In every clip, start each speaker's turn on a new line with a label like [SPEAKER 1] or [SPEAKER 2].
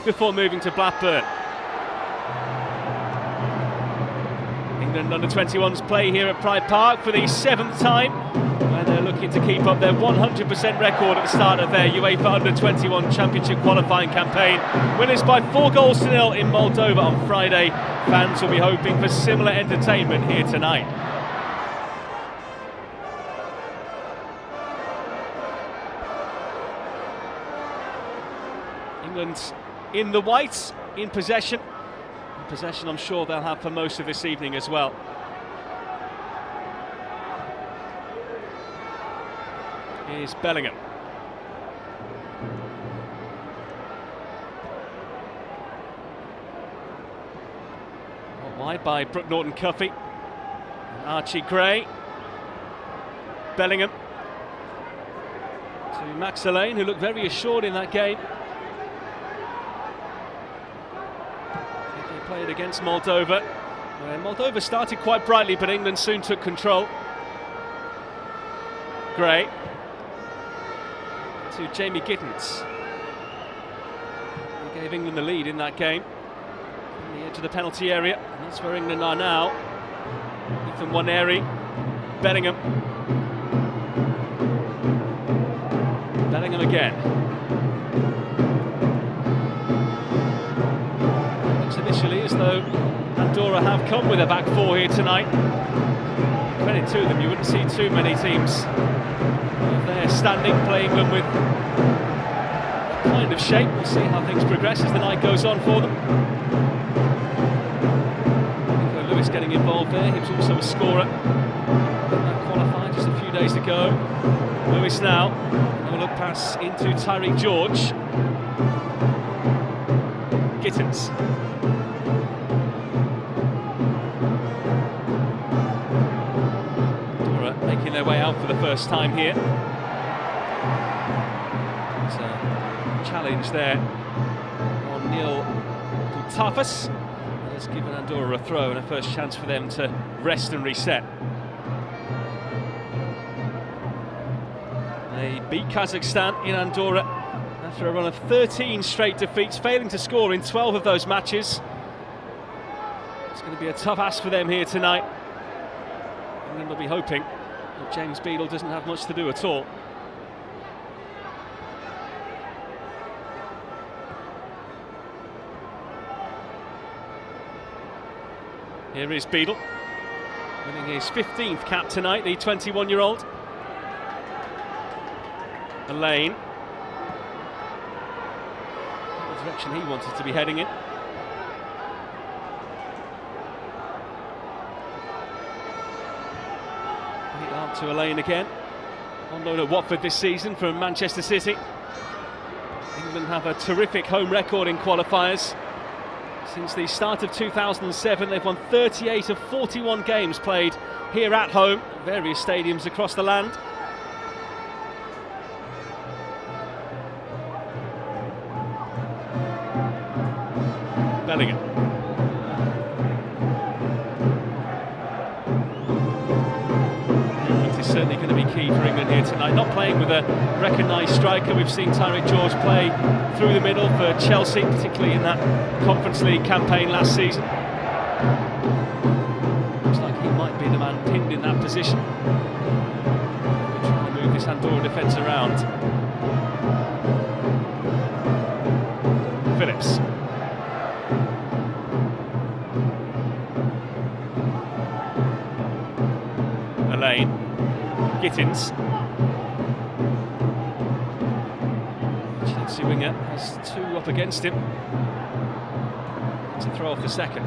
[SPEAKER 1] before moving to Blackburn. England under-21s play here at Pride Park for the 7th time, where they're looking to keep up their 100% record at the start of their UEFA Under-21 Championship qualifying campaign. Winners by 4-0 in Moldova on Friday. Fans will be hoping for similar entertainment here tonight. England in the whites, in possession. Possession I'm sure they'll have for most of this evening as well. Here's Bellingham. Wide by Brooke Norton-Cuffy. Archie Gray. Bellingham. To Max Alleyne, who looked very assured in that game. They played against Moldova. Moldova started quite brightly, but England soon took control. Gray. To Jamie Gittens. He gave England the lead in that game. On the edge of the penalty area, and that's where England are now. Ethan Waneri, Bellingham. Bellingham again. It looks initially as though Andorra have come with a back four here tonight. Credit to them, you wouldn't see too many teams there standing, playing them with that kind of shape. We'll see how things progress as the night goes on for them. Nico Lewis getting involved there, he was also a scorer in that qualifier just a few days ago. Lewis now, a look pass into Tyreek George. Gittens. Making their way out for the first time here. There's a challenge there on Neil Boutafas. That's given Andorra a throw and a first chance for them to rest and reset. They beat Kazakhstan in Andorra after a run of 13 straight defeats, failing to score in 12 of those matches. It's going to be a tough ask for them here tonight. England will be hoping that James Beadle doesn't have much to do at all. Here is Beadle, winning his 15th cap tonight, the 21-year-old. Alleyne. The direction he wanted to be heading in. Out to Alleyne again. On loan at Watford this season from Manchester City. England have a terrific home record in qualifiers. Since the start of 2007, they've won 38 of 41 games played here at home at various stadiums across the land. Bellingham. Movement is certainly going to be key for England here tonight. Not playing with a recognised striker. We've seen Tyreek George play through the middle for Chelsea, particularly in that Conference League campaign last season. Looks like he might be the man pinned in that position. They're trying to move this Andorra defence around. Phillips. Alleyne. Gittens. Chelsea winger has two up against him. To throw off the second.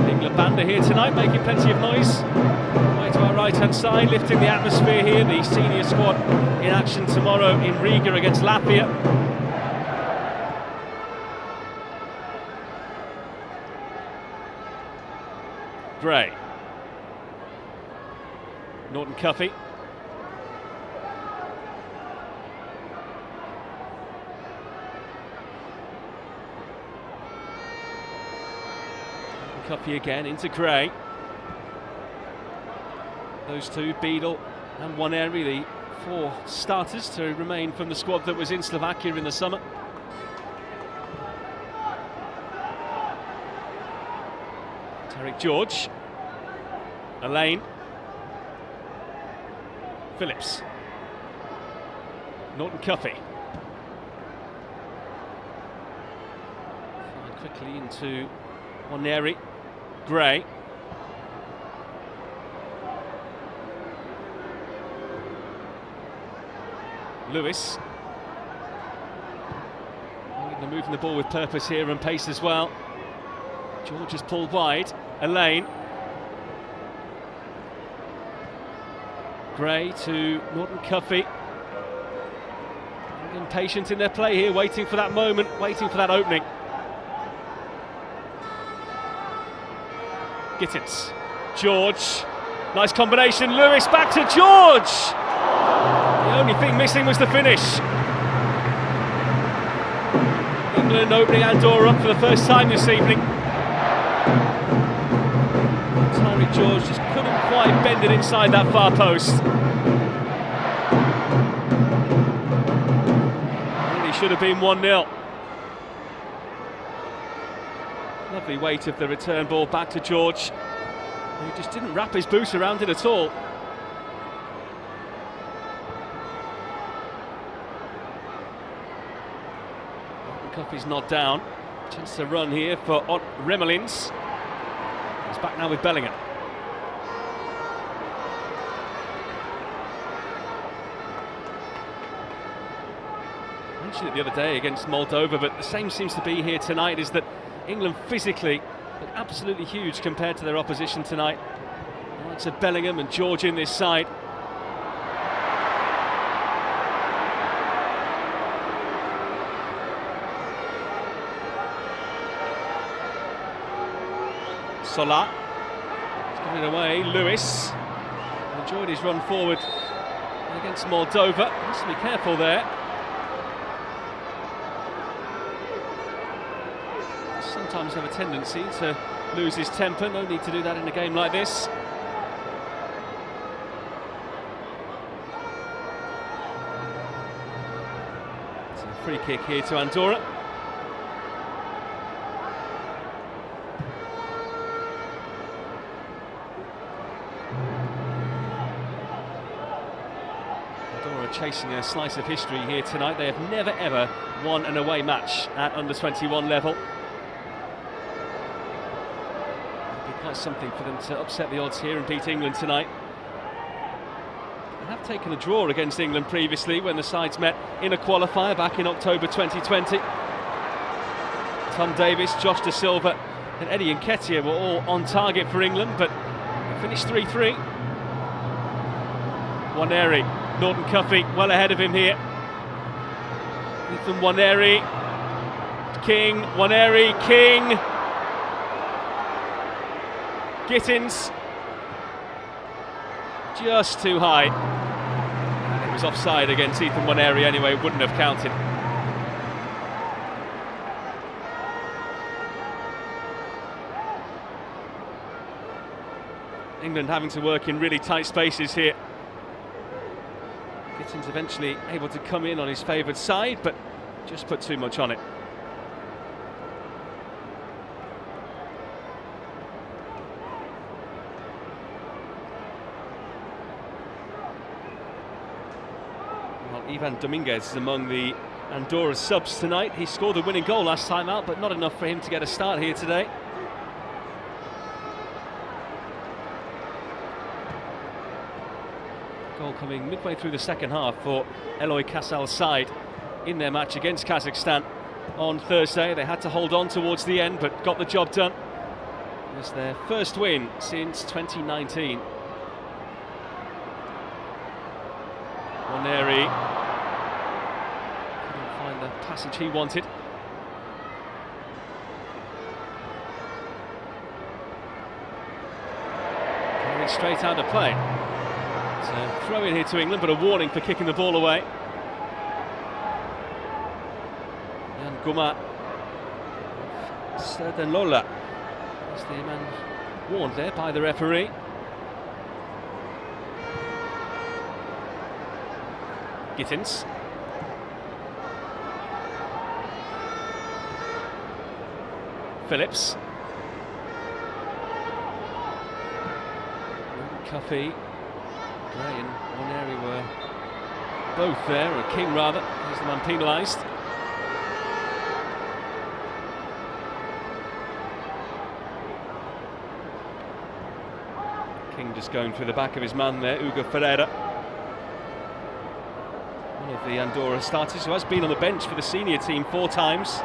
[SPEAKER 1] England band are here tonight, making plenty of noise. Way to our right-hand side, lifting the atmosphere here. The senior squad in action tomorrow in Riga against Latvia. Gray. Norton-Cuffy. Cuffy again into Gray. Those two, Beadle and Waneri, the four starters to remain from the squad that was in Slovakia in the summer. Tarek George, Elaine, Phillips, Norton Cuffy. Quickly into Waneri, Gray. Lewis. They're moving the ball with purpose here and pace as well. George is pulled wide. Elaine. Gray to Norton Cuffy. Impatient in their play here, waiting for that moment, waiting for that opening. Gittins. George. Nice combination. Lewis back to George. The only thing missing was the finish. England opening Andorra up for the first time this evening. Tarek George just couldn't quite bend it inside that far post. Really should have been 1-0. Lovely weight of the return ball back to George, who just didn't wrap his boot around it at all. Cuffy's not down. Chance to run here for Remelins. He's back now with Bellingham. I mentioned it the other day against Moldova, but the same seems to be here tonight, is that England physically look absolutely huge compared to their opposition tonight. The likes of Bellingham and George in this side. Sola. He's giving it away. Lewis. Enjoyed his run forward against Moldova. Has to be careful there. Sometimes have a tendency to lose his temper. No need to do that in a game like this. It's a free kick here to Andorra. Andorra chasing a slice of history here tonight. They have never ever won an away match at under-21 level. Quite something for them to upset the odds here and beat England tonight. They have taken a draw against England previously when the sides met in a qualifier back in October 2020. Tom Davis, Josh Da Silva and Eddie Nketiah were all on target for England, but they finished 3-3. Waneri, Norton Cuffy well ahead of him here. Ethan Waneri, King, Waneri, King. Gittins, just too high. And it was offside against Ethan Waneri anyway, wouldn't have counted. England having to work in really tight spaces here. Gittins eventually able to come in on his favoured side, but just put too much on it. Ivan Dominguez is among the Andorra subs tonight. He scored the winning goal last time out, but not enough for him to get a start here today. Goal coming midway through the second half for Eloy Casal's side in their match against Kazakhstan on Thursday. They had to hold on towards the end, but got the job done. It was their first win since 2019. Waneri couldn't find the passage he wanted. Carried straight out of play. It's a throw in here to England, but a warning for kicking the ball away. Jan Guma Serdenlola Is the man warned there by the referee? Gittins. Phillips. Cuffy, Gray and Waneri were both there, or King rather. He's the man penalised. King just going through the back of his man there, Hugo Ferreira. One of the Andorra starters who has been on the bench for the senior team 4 times.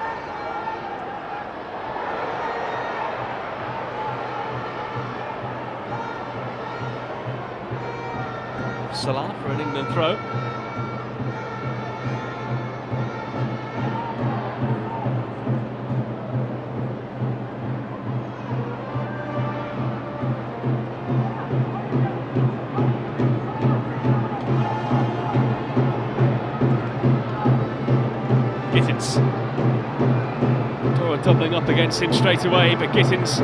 [SPEAKER 1] Salah for an England throw. Gittins. Andorra doubling up against him straight away, but Gittins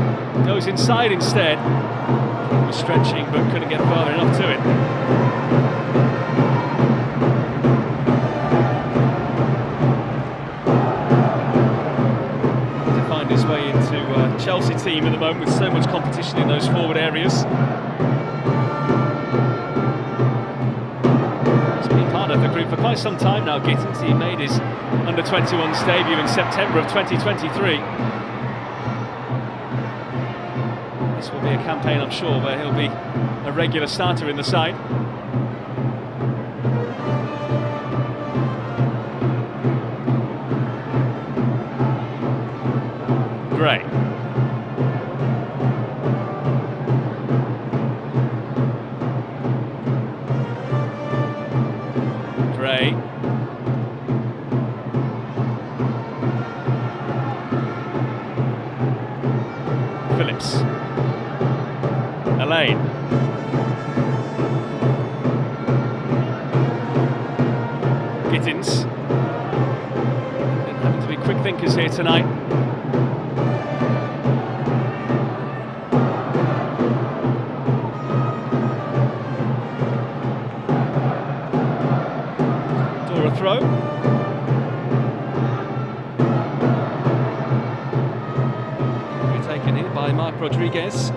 [SPEAKER 1] goes inside instead. He was stretching but couldn't get far enough to it. To find his way into Chelsea team at the moment with so much competition in those forward areas. He's been part of the group for quite some time now, Gittins. He made his under-21s debut in September of 2023. This will be a campaign, I'm sure, where he'll be a regular starter in the side. Gray. Gray. Phillips. Elaine. Gittins. Having to be quick thinkers here tonight. Andorra throw. Taken here by Mark Rodriguez.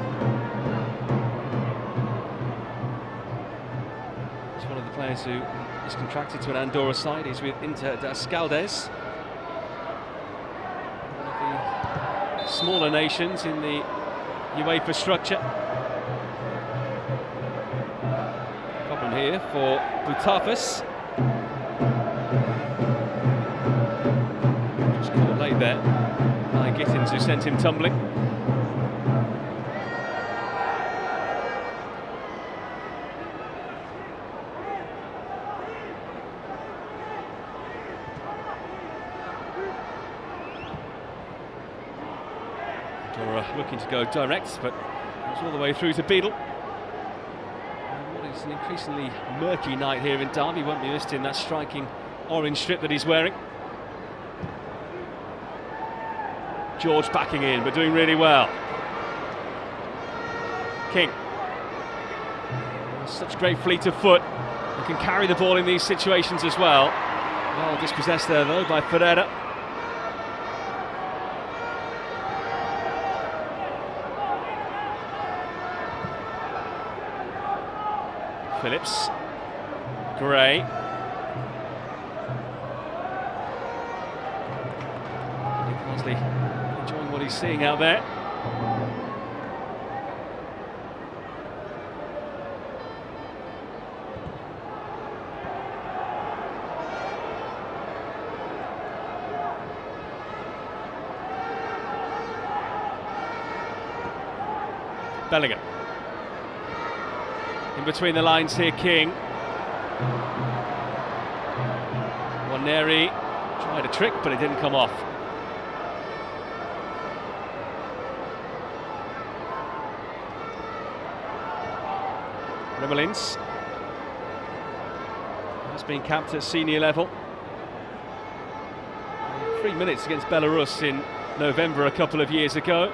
[SPEAKER 1] Who is contracted to an Andorra side. He's with Inter das Caldas, one of the smaller nations in the UEFA structure. Problem here for Butafas. Just caught late there by Gittins, who sent him tumbling. Looking to go direct, but goes all the way through to Beadle. What is an increasingly murky night here in Derby. Won't be missed in that striking orange strip that he's wearing. George backing in, but doing really well. King. Such great fleet of foot. He can carry the ball in these situations as well. Well dispossessed there though by Ferreira. Phillips, Gray, Parsley enjoying what he's seeing out there. Bellingham. In between the lines here, King. Waneri tried a trick, but it didn't come off. Remolins has been capped at senior level. 3 minutes against Belarus in November a couple of years ago.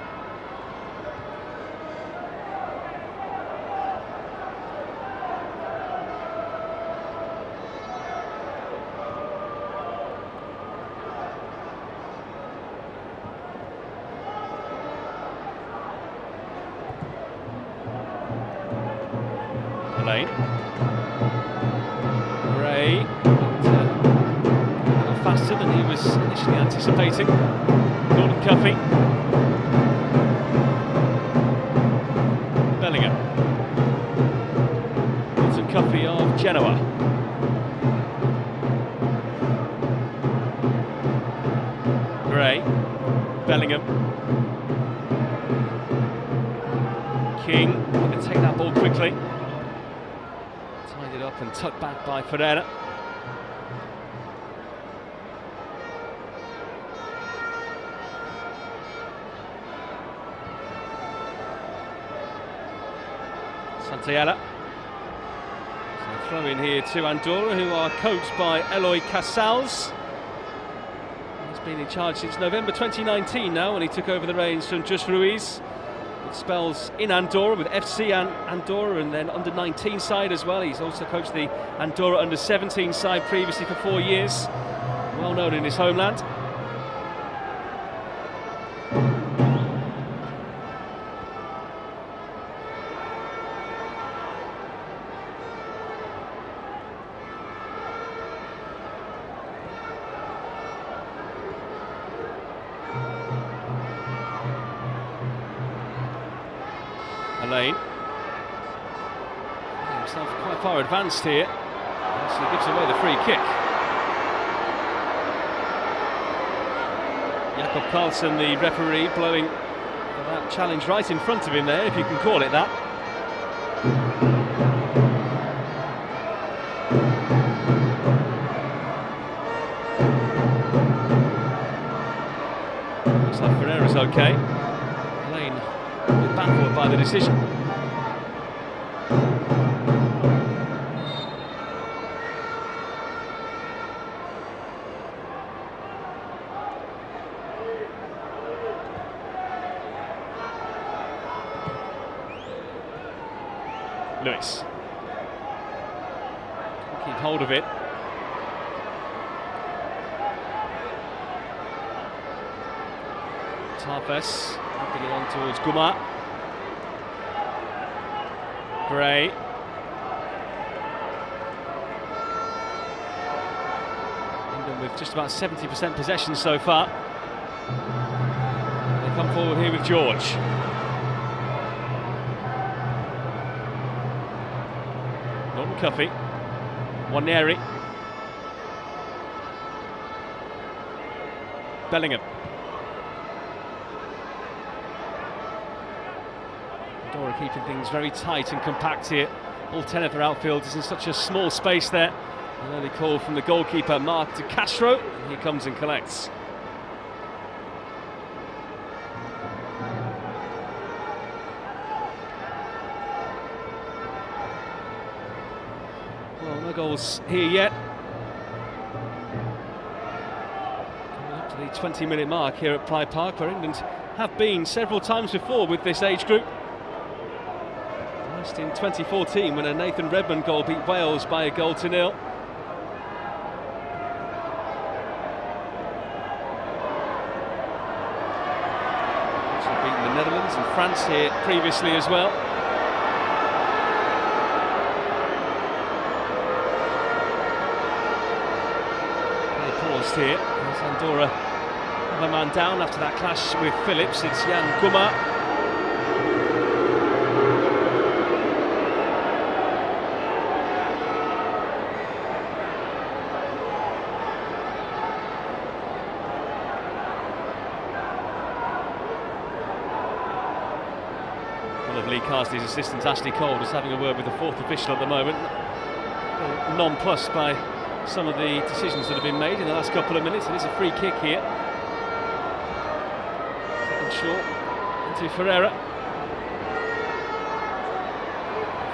[SPEAKER 1] Elaine. Gray. A little faster than he was initially anticipating. Gordon Cuffy. Bellingham. Gordon Cuffy of Genoa. Gray. Bellingham. King going to take that ball quickly. Tied it up and tucked back by Ferreira. Santiago. So throw in here to Andorra, who are coached by Eloy Casals. He's been in charge since November 2019 now, when he took over the reins from Just Ruiz. It spells in Andorra with FC Andorra, and then under 19 side as well. He's also coached the Andorra under 17 side previously for 4 years. Well known in his homeland. Elaine. Himself quite far advanced here. Actually gives away the free kick. Jakob Karlsson, the referee, blowing for that challenge right in front of him there, if you can call it that. Looks like Ferreira's okay. Elaine a bit baffled by the decision. Lewis. Keep hold of it. Tafes moving it on towards Guma. Gray. England with just about 70% possession so far. They come forward here with George. Gordon Cuffy. Waneri. Bellingham. Andorra keeping things very tight and compact here. All 10 of their outfielders in such a small space there. An early call from the goalkeeper, Mark De Castro, and he comes and collects. Well, no goals here yet. Coming up to the 20-minute mark here at Pride Park, where England have been several times before with this age group. Last in 2014, when a Nathan Redmond goal beat Wales by a 1-0. Also beaten the Netherlands and France here previously as well. Play paused here as Andorra have a man down after that clash with Phillips. It's Jan Guma. Lee Carsley's assistant Ashley Cole is having a word with the fourth official at the moment. Nonplussed by some of the decisions that have been made in the last couple of minutes. It is a free kick here. Second short into Ferreira.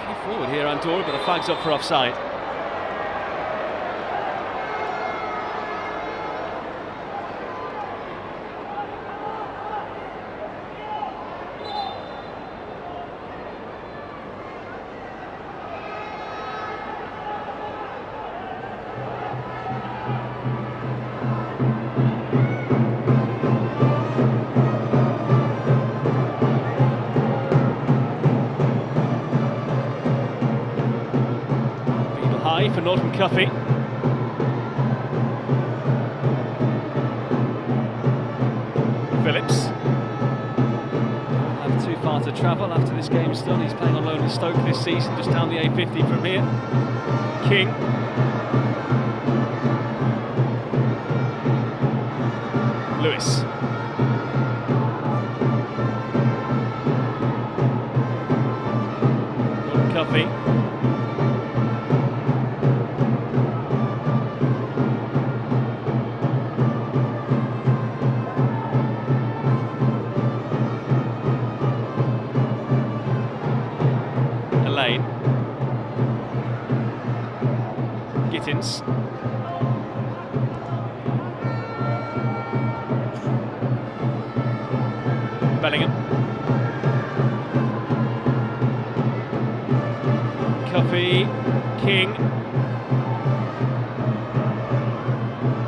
[SPEAKER 1] A few forward here, Andorra, but the flag's up for offside. away for Norton Cuffy. Phillips. Won't have too far to travel after this game's done. He's playing on loan at Stoke this season, just down the A50 from here. King. Lewis. Norton Cuffy. Lane. Gittins. Bellingham. Cuffy. King.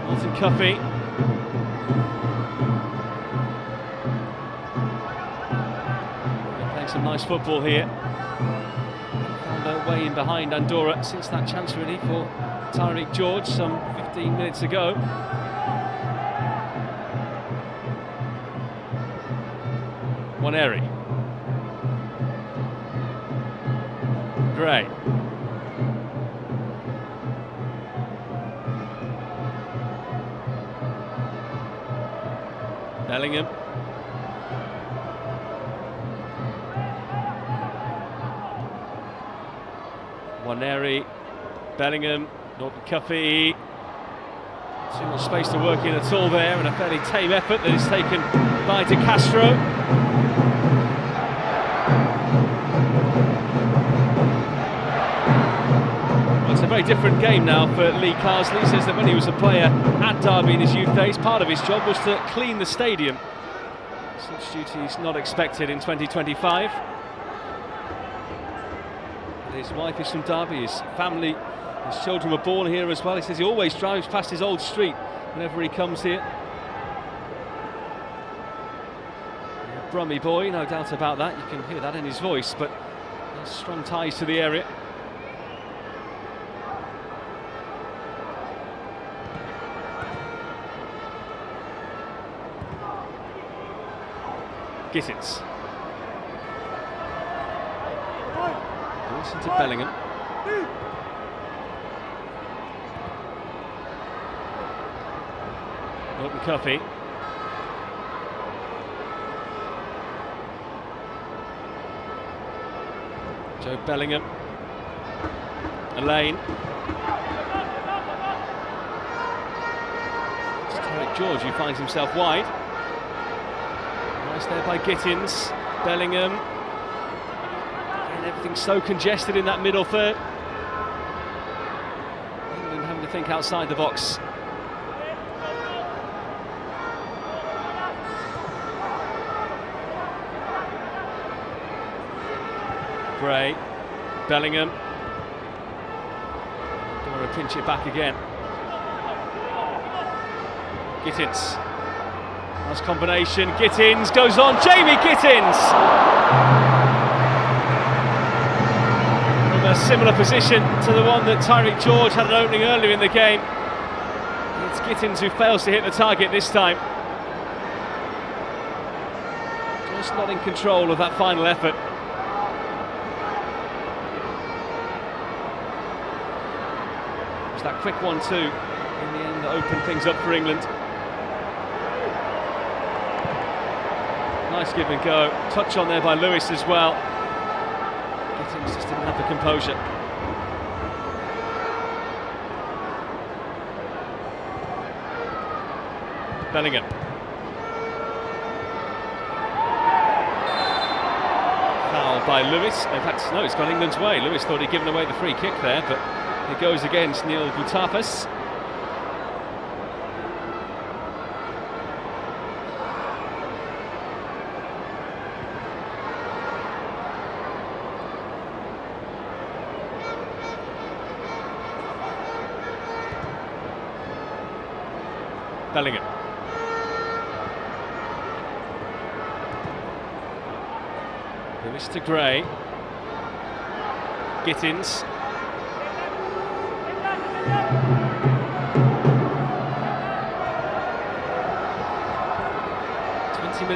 [SPEAKER 1] Norton Cuffy. They're playing some nice football here. Way in behind Andorra since that chance really for Tyreek George some 15 minutes ago. Waneri. Gray. Bellingham. Waneri, Bellingham, Norton Cuffy. Too much space to work in at all there, and a fairly tame effort that is taken by De Castro. Well, it's a very different game now for Lee Carsley. He says that when he was a player at Derby in his youth days, part of his job was to clean the stadium. Such duties not expected in 2025. His wife is from Derby, his family, his children were born here as well. He says he always drives past his old street whenever he comes here. A Brummie boy, no doubt about that. You can hear that in his voice, but there's strong ties to the area. Gittins. Listen to Bellingham. Norton Cuffy. Joe Bellingham. Elaine. It's Tyreek George who finds himself wide. Nice there by Gittins. Bellingham. And everything's so congested in that middle third. England having to think outside the box. Gray, Bellingham. Andorra pinch it back again. Gittins. Nice combination. Gittins goes on. Jamie Gittins! From a similar position to the one that Tyreek George had an opening earlier in the game. It's Gittins who fails to hit the target this time. Just not in control of that final effort. That quick 1-2 in the end that opened things up for England. Nice give and go. Touch on there by Lewis as well. Gittins just didn't have the composure. Bellingham. Foul by Lewis. In fact, no, it's gone England's way. Lewis thought he'd given away the free kick there, but it goes against Neil Boutafas. Bellingham. Lewis to Gray. Gittins.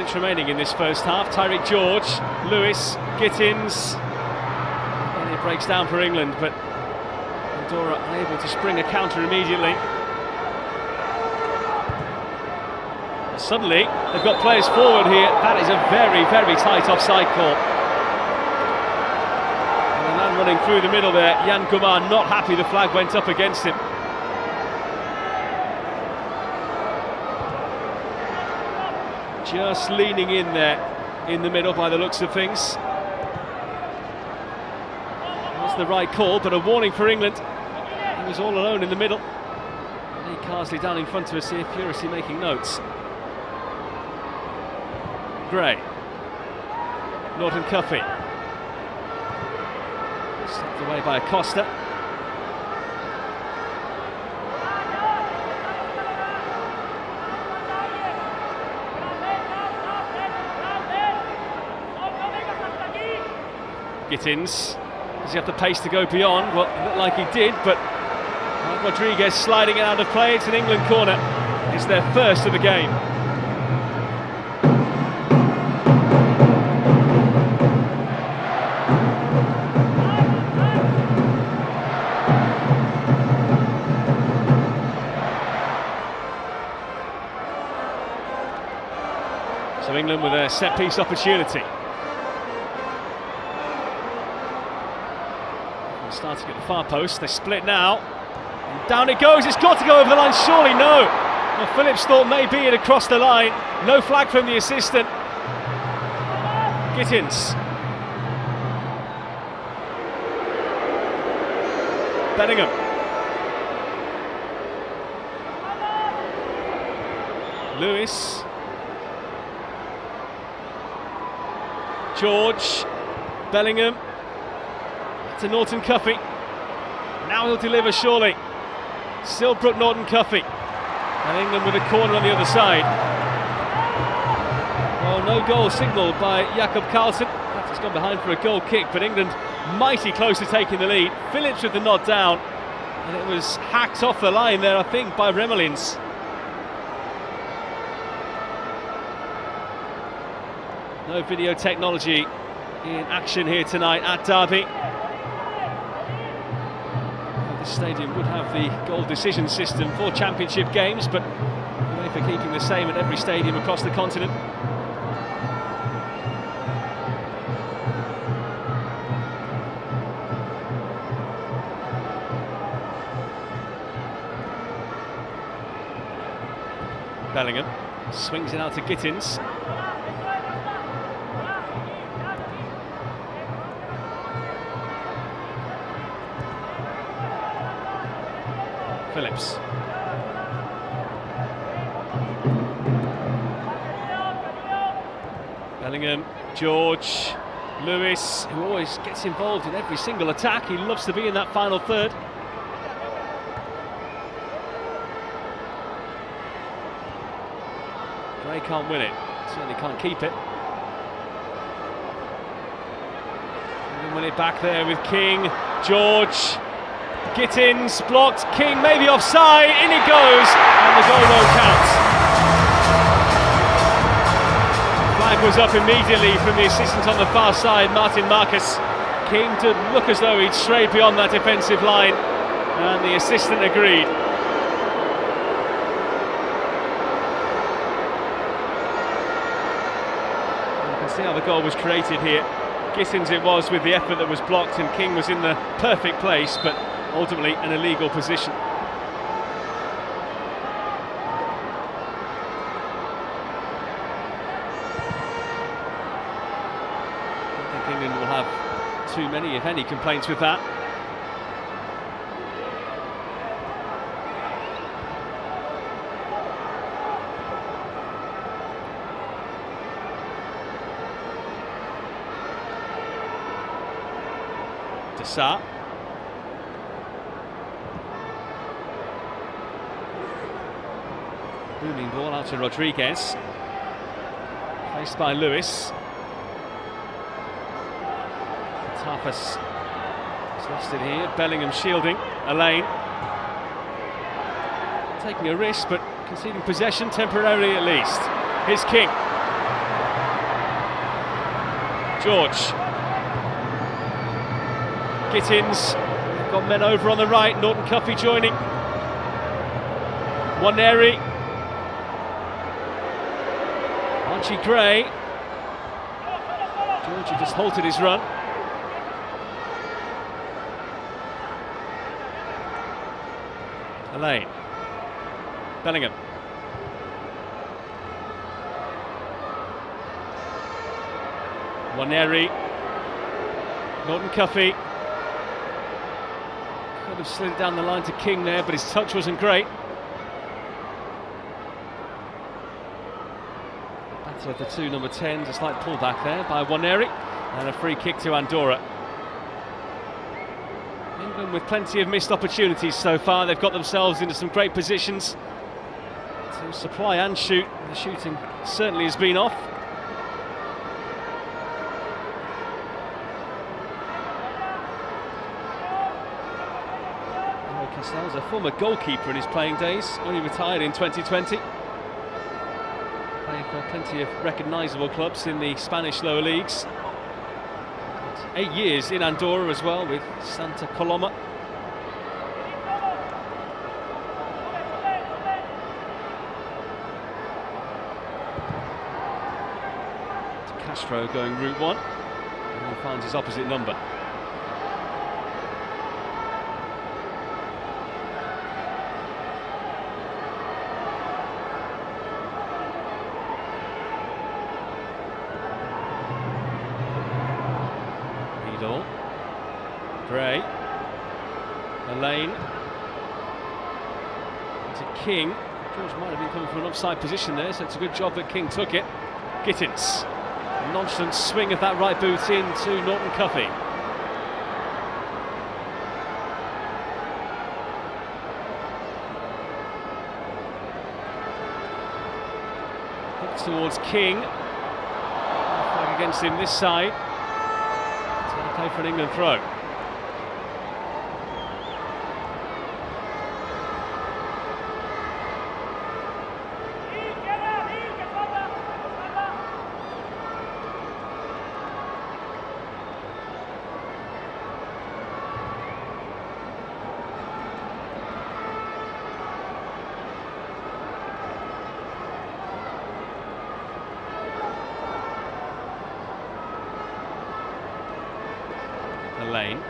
[SPEAKER 1] minutes remaining in this first half. Tyreek George, Lewis, Gittins. And it breaks down for England, but Andorra unable to spring a counter immediately. Suddenly, they've got players forward here. That is a very, very tight offside call. And the man running through the middle there, Jan Kumar, not happy the flag went up against him. Just leaning in there, in the middle by the looks of things. That's the right call, but a warning for England. He was all alone in the middle. Lee Carsley down in front of us here, furiously making notes. Gray. Norton Cuffy. Stepped away by Acosta. Gittins. Does he have the pace to go beyond? Well, it looked like he did, but Rodriguez sliding it out of play. It's an England corner. It's their first of the game. So England with a set-piece opportunity. Starting at the far post, they split now. And down it goes, it's got to go over the line, surely no. Well, Phillips thought maybe it had crossed the line. No flag from the assistant. Gittins. Bellingham. Lewis. George. Bellingham. To Norton Cuffy. Now he'll deliver surely. Still Brook Norton Cuffy. And England with a corner on the other side. Well, no goal signalled by Jakob Karlsson. He's gone behind for a goal kick, but England mighty close to taking the lead. Phillips with the nod down. And it was hacked off the line there, I think, by Remmelins. No video technology in action here tonight at Derby. The stadium would have the goal decision system for championship games, but UEFA keeping the same at every stadium across the continent. Bellingham swings it out to Gittins. Phillips. Bellingham, George, Lewis, who always gets involved in every single attack. He loves to be in that final third. Gray can't win it, certainly can't keep it. And win it back there with King, George. Gittins blocked, King maybe offside, in it goes, and the goal won't count. Flag was up immediately from the assistant on the far side, Martin Marcus. King did look as though he'd strayed beyond that defensive line, and the assistant agreed. You can see how the goal was created here. Gittins it was with the effort that was blocked, and King was in the perfect place, but ultimately an illegal position. I don't think England will have too many, if any, complaints with that. Dessart. Booming ball out to Rodriguez. Faced by Lewis. Tapas is lost it here. Bellingham shielding. Alain. Taking a risk, but conceding possession temporarily at least. Here's King. George. Gittins. Got men over on the right. Norton Cuffy joining. Waneri. Archie Gray. Georgie just halted his run. Elaine. Bellingham. Waneri. Norton Cuffy. Could have slid it down the line to King there, but his touch wasn't great. Battle of the two number 10s, a slight pullback there by Waneri, and a free kick to Andorra. England with plenty of missed opportunities so far. They've got themselves into some great positions to supply and shoot. The shooting certainly has been off. Castell's a former goalkeeper in his playing days, only retired in 2020. Played for plenty of recognisable clubs in the Spanish lower leagues. 8 years in Andorra as well with Santa Coloma. Castro going route one, and he finds his opposite number. Gray, Elaine, to King. George might have been coming from an offside position there, so it's a good job that King took it. Gittins, a nonchalant swing of that right boot into Norton Cuffy. Hook towards King. Flag against him this side. It's going to play for an England throw. Lane,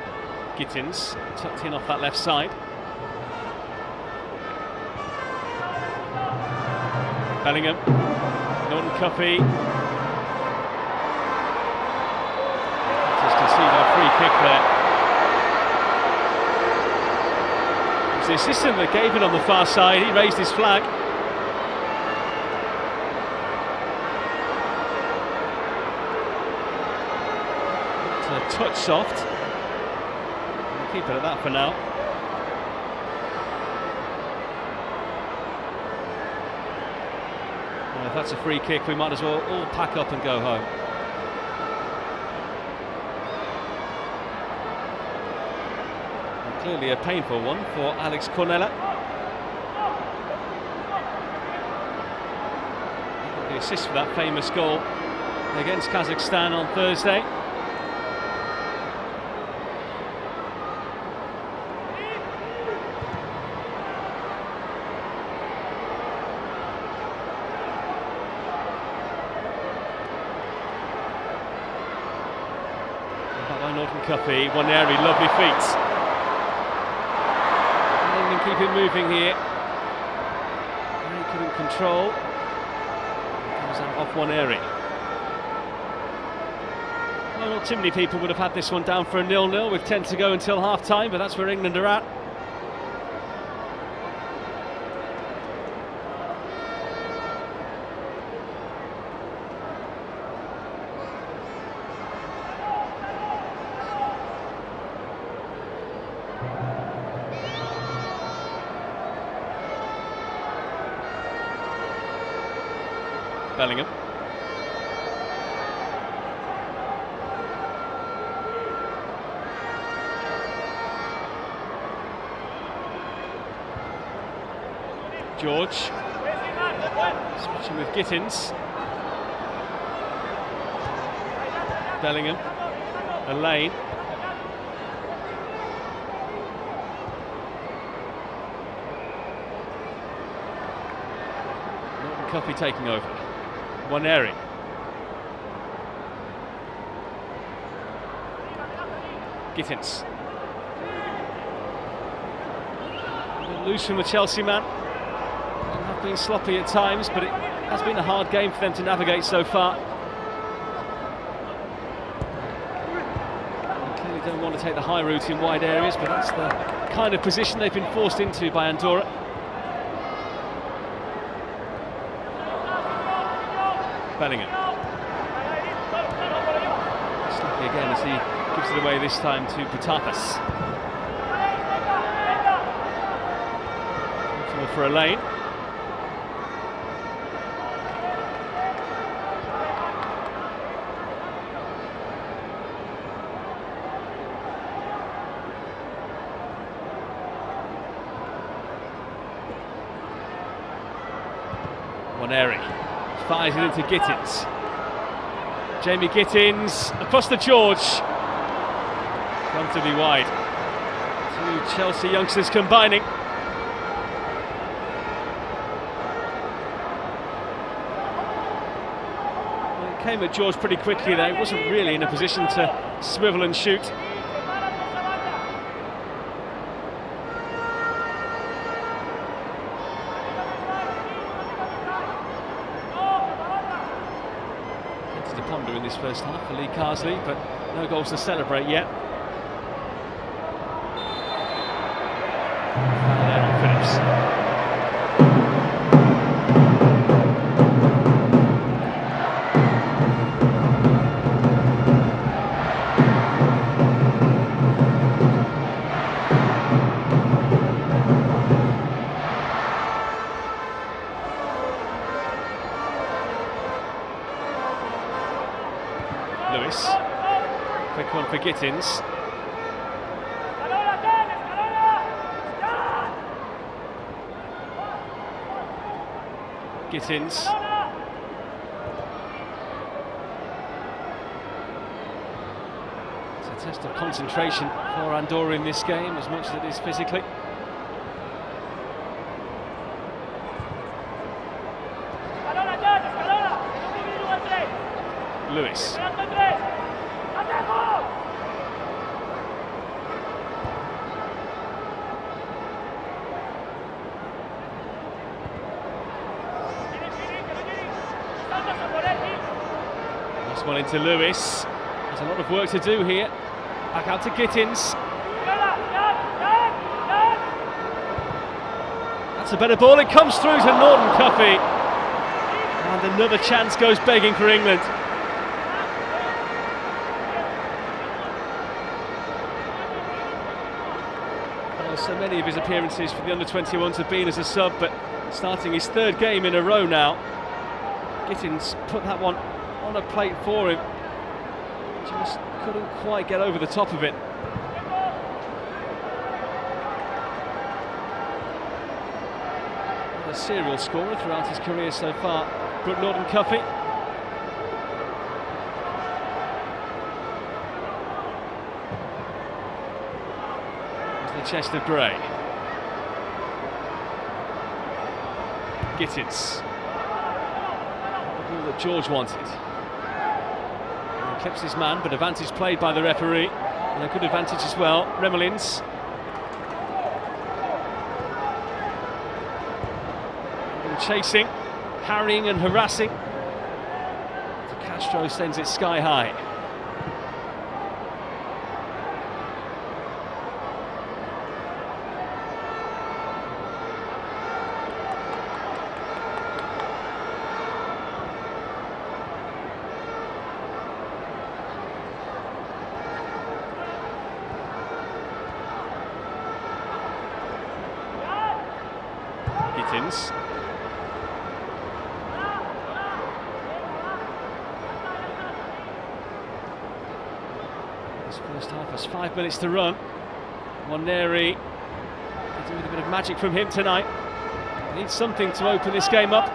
[SPEAKER 1] Gittins tucked in off that left side. Bellingham, Norton Cuffy. Just conceded a free kick there. It was the assistant that gave it on the far side. He raised his flag. It's a touch soft. Keep it at that for now. Well, if that's a free kick, we might as well all pack up and go home. And clearly a painful one for Alex Cornella. The assist for that famous goal against Kazakhstan on Thursday. Norton Cuffy, Waneri, lovely feet. And England keep it moving here. He couldn't control. Comes out off Waneri. Well, not too many people would have had this one down for a 0-0 with 10 to go until half-time, but that's where England are at. Bellingham. George. Switching with Gittins. Bellingham. Elaine. Norton Cuffy taking over. Waneri. Gittins. Loose from the Chelsea man. They have been sloppy at times, but it has been a hard game for them to navigate so far. They clearly don't want to take the high route in wide areas, but that's the kind of position they've been forced into by Andorra. Bellingham. Sloppy again as he gives it away this time to Patapas. For Elaine. Waneri fires it into Gittins. Jamie Gittins across the George. Comfortably wide. Two Chelsea youngsters combining. Came at George pretty quickly there. He wasn't really in a position to swivel and shoot. Plenty to ponder in this first half for Lee Carsley, but no goals to celebrate yet. Foul there on Phillips. Lewis, quick one for Gittins. Gittins. It's a test of concentration for Andorra in this game as much as it is physically. Lewis. Nice one into Lewis. There's a lot of work to do here. Back out to Gittins. That's a better ball. It comes through to Norton Cuffy. And another chance goes begging for England. So many of his appearances for the under-21s have been as a sub, but starting his third game in a row now. Gittins put that one on a plate for him. Just couldn't quite get over the top of it. A serial scorer throughout his career so far, Brooke Norton Cuffy. Chest of grey. Gittins. The ball that George wanted. And clips his man, but advantage played by the referee. And a good advantage as well. Remolins. And chasing, harrying and harassing. De Castro sends it sky high. Gittins. This first half has 5 minutes to run. Waneri getting a bit of magic from him tonight. Needs something to open this game up.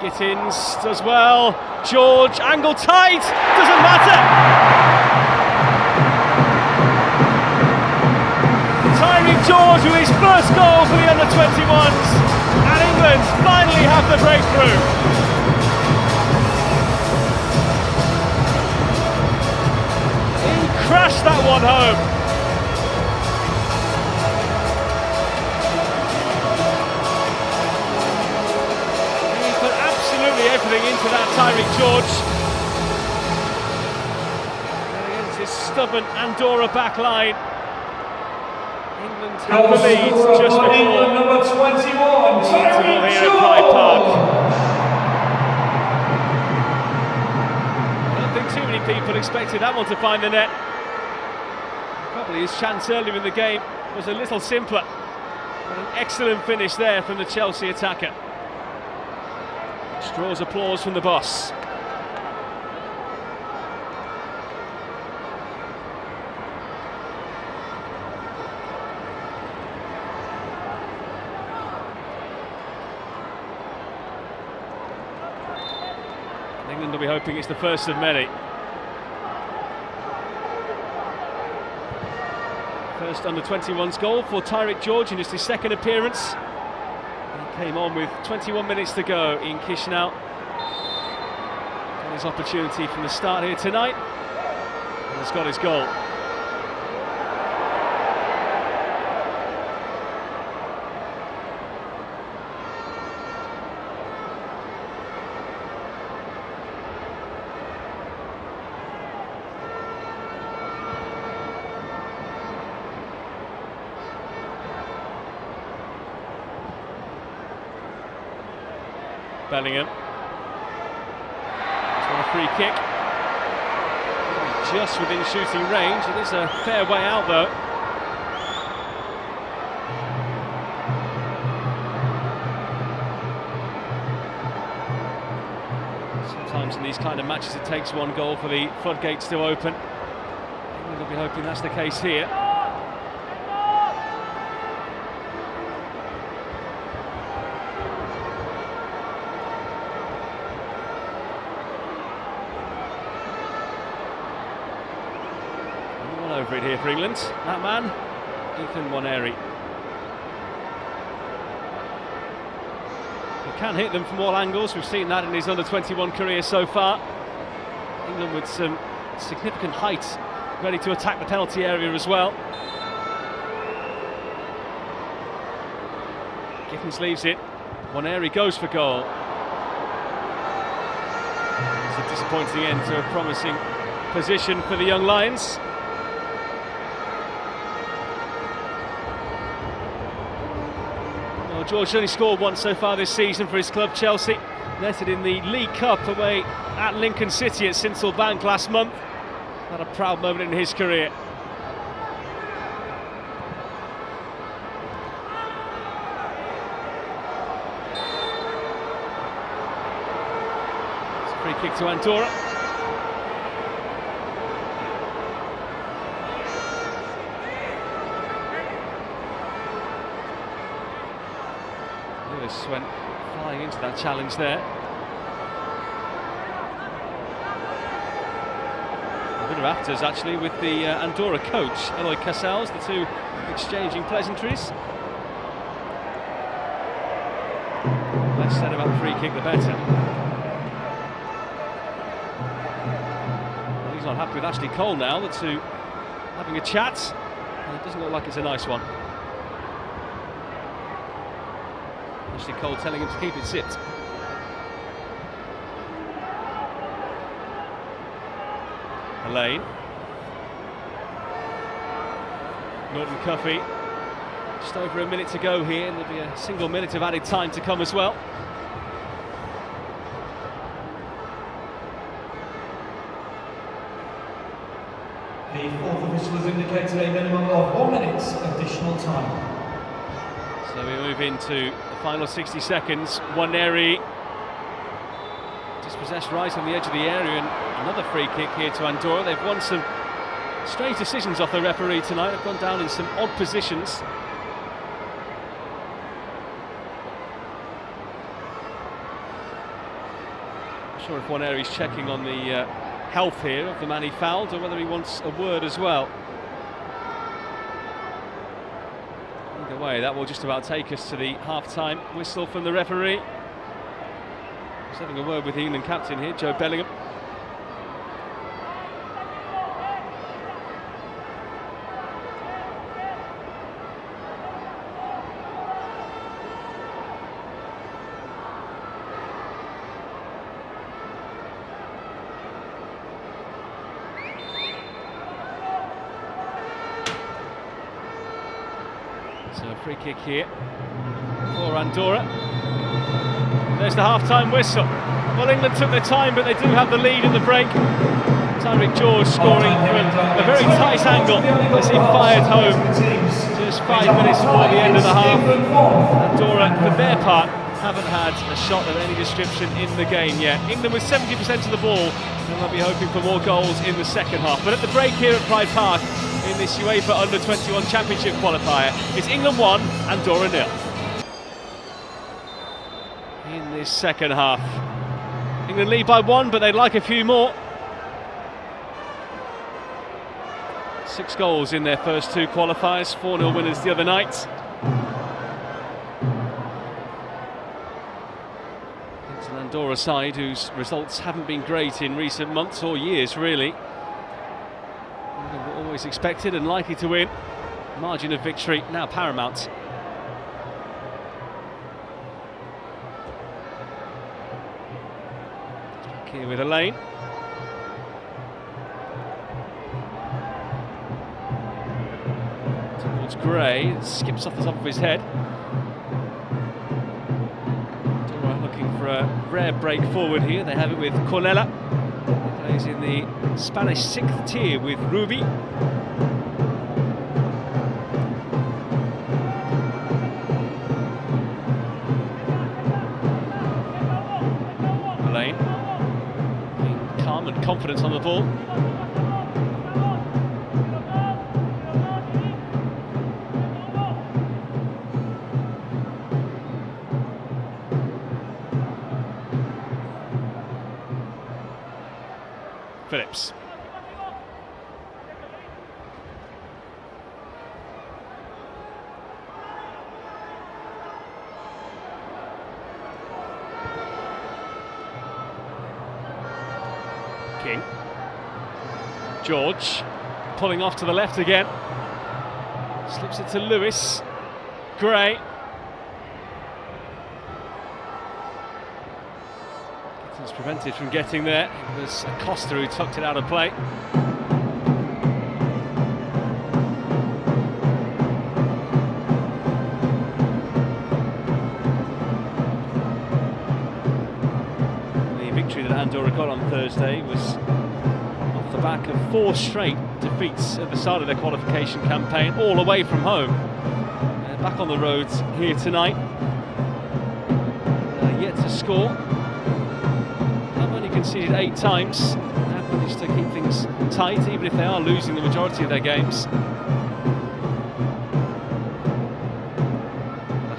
[SPEAKER 1] Gittins does well. George, angle tight, doesn't matter. Tyreek George with his first goal for the under-21s, and England finally have the breakthrough. He crashed that one home. Everything into that Tyreek George. And against his stubborn Andorra back line. England have the lead just before
[SPEAKER 2] England, number 21,
[SPEAKER 1] Tyreek here at Pride Park. I don't think too many people expected that one to find the net. Probably his chance earlier in the game was a little simpler. But an excellent finish there from the Chelsea attacker. Draws applause from the boss. England will be hoping it's the first of many. First under-21s goal for Tyreek George in just his second appearance. Came on with 21 minutes to go in Chisinau. Got his opportunity from the start here tonight, and has got his goal. Bellingham. He's got a free kick. Just within shooting range. It is a fair way out though. Sometimes in these kind of matches it takes one goal for the floodgates to open. England will be hoping that's the case here. Over it here for England. That man, Ethan Waneri. He can hit them from all angles. We've seen that in his under-21 career so far. England with some significant height, ready to attack the penalty area as well. Gittins leaves it. Waneri goes for goal. It's a disappointing end to a promising position for the young Lions. George only scored once so far this season for his club Chelsea, netted in the League Cup away at Lincoln City at Sincil Bank last month. Not a proud moment in his career. It's a free kick to Andorra. Went flying into that challenge there. A bit of afters actually with the Andorra coach, Eloy Casals, the two exchanging pleasantries. Less said about the free kick the better. Well, he's not happy with Ashley Cole now, the two having a chat, and it doesn't look like it's a nice one. Ashley Cole telling him to keep it zipped. Elaine. Norton Cuffy. Just over a minute to go here, and there'll be a single minute of added time to come as well.
[SPEAKER 2] The fourth official has indicated a minimum of 1 minute additional time.
[SPEAKER 1] So we move into the final 60 seconds. Waneri dispossessed right on the edge of the area, and another free kick here to Andorra. They've won some strange decisions off the referee tonight. They've gone down in some odd positions. sure if Waneri's checking on the health here of the man he fouled, or whether he wants a word as well. Either way, that will just about take us to the half-time whistle from the referee. He's having a word with the England captain here, Joe Bellingham. So a free kick here for Andorra. There's the half-time whistle. Well, England took their time, but they do have the lead in the break. Tyrick George scoring from a very tight angle as he fired home just 5 minutes before the end of the half. Andorra, for their part, haven't had a shot of any description in the game yet. England with 70% of the ball, and they'll be hoping for more goals in the second half. But at the break here at Pride Park, in this UEFA Under-21 Championship qualifier, it's England 1, Andorra 0. In this second half, England lead by 1, but they'd like a few more. 6 goals in their first 2 qualifiers, 4-0 winners the other night. It's an Andorra side whose results haven't been great in recent months or years, really. Were always expected and likely to win. Margin of victory now paramount. Back here with Elaine. Towards Gray, skips off the top of his head. Looking for a rare break forward here. They have it with Cornella. Plays in the Spanish 6th tier with Ruby. Elaine, being calm and confident on the ball. Phillips. King. George pulling off to the left again. Slips it to Lewis. Gray. It's prevented from getting there. It was Acosta who tucked it out of play. The victory that Andorra got on Thursday was off the back of 4 straight defeats at the start of their qualification campaign, all away from home. Back on the road here tonight. Yet to score. Conceded 8 times, have managed to keep things tight even if they are losing the majority of their games. A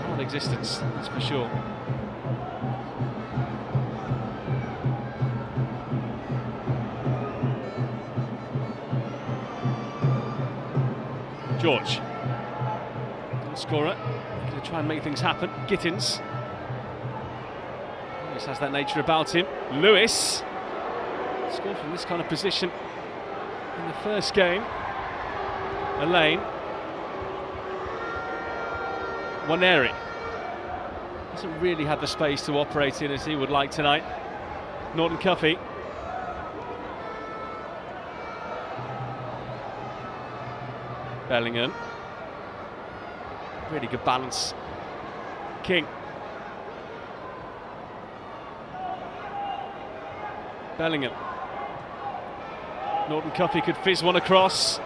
[SPEAKER 1] hard existence, that's for sure. George, goal scorer, going to try and make things happen. Gittins. Has that nature about him. Lewis scored from this kind of position in the first game. Elaine. Waneri hasn't really had the space to operate in as he would like tonight. Norton Cuffy. Bellingham. Really good balance. King. Bellingham. Norton Cuffy could fizz one across.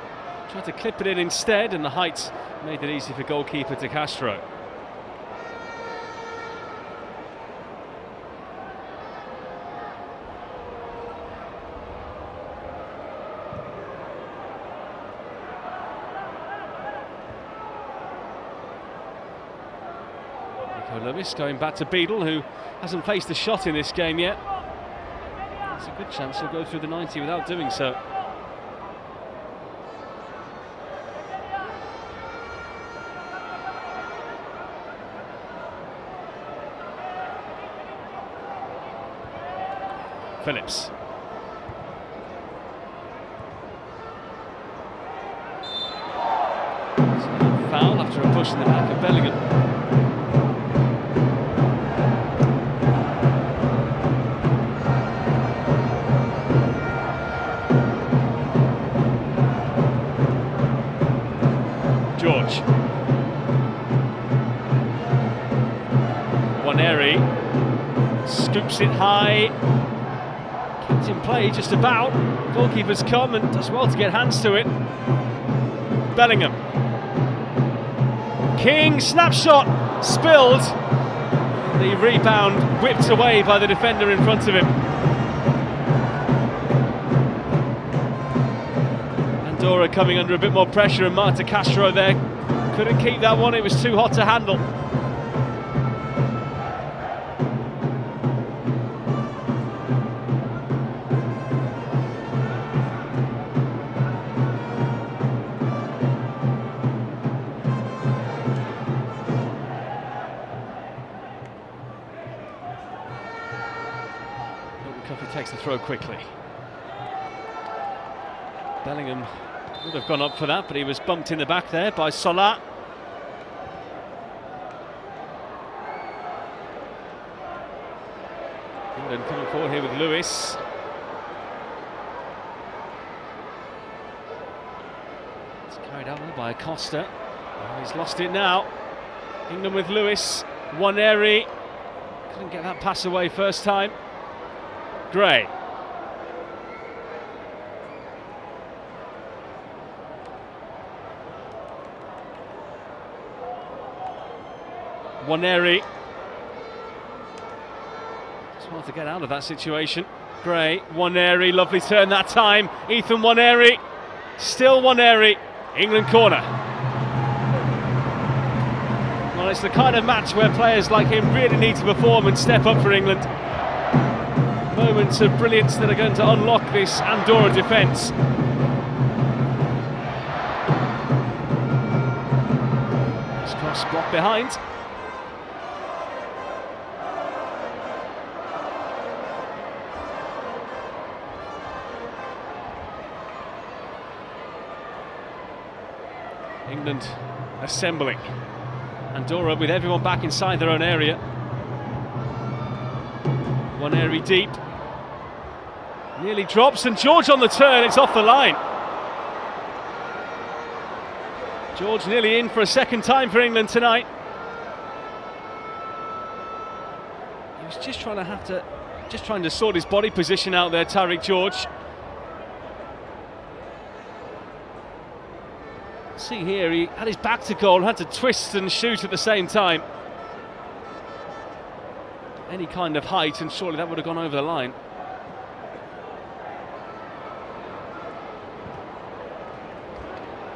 [SPEAKER 1] Tried to clip it in instead, and the height made it easy for goalkeeper De Castro. Lewis going back to Beadle, who hasn't faced a shot in this game yet. It's a good chance he'll go through the 90 without doing so. Phillips. Foul after a push in the back of Bellingham. George. Waneri scoops it high. Kept in play just about. Goalkeeper's come and does well to get hands to it. Bellingham. King, snapshot, spilled. The rebound whipped away by the defender in front of him. Andorra coming under a bit more pressure, and Marta Castro there couldn't keep that one, it was too hot to handle. Coffey takes the throw quickly. Bellingham would have gone up for that, but he was bumped in the back there by Sola. England coming forward here with Lewis. It's carried out by Acosta. Oh, he's lost it now. England with Lewis. Waneri couldn't get that pass away first time. Gray. Waneri. Just wanted to get out of that situation. Gray, Waneri, lovely turn that time. Ethan Waneri, still Waneri. England corner. Well, it's the kind of match where players like him really need to perform and step up for England. Moments of brilliance that are going to unlock this Andorra defence. This cross blocked behind. England assembling. Andorra with everyone back inside their own area. Waneri deep. Nearly drops, and George on the turn, it's off the line. George nearly in for a second time for England tonight. He was just trying to sort his body position out there, Tariq George. See here, he had his back to goal, had to twist and shoot at the same time. Any kind of height, and surely that would have gone over the line.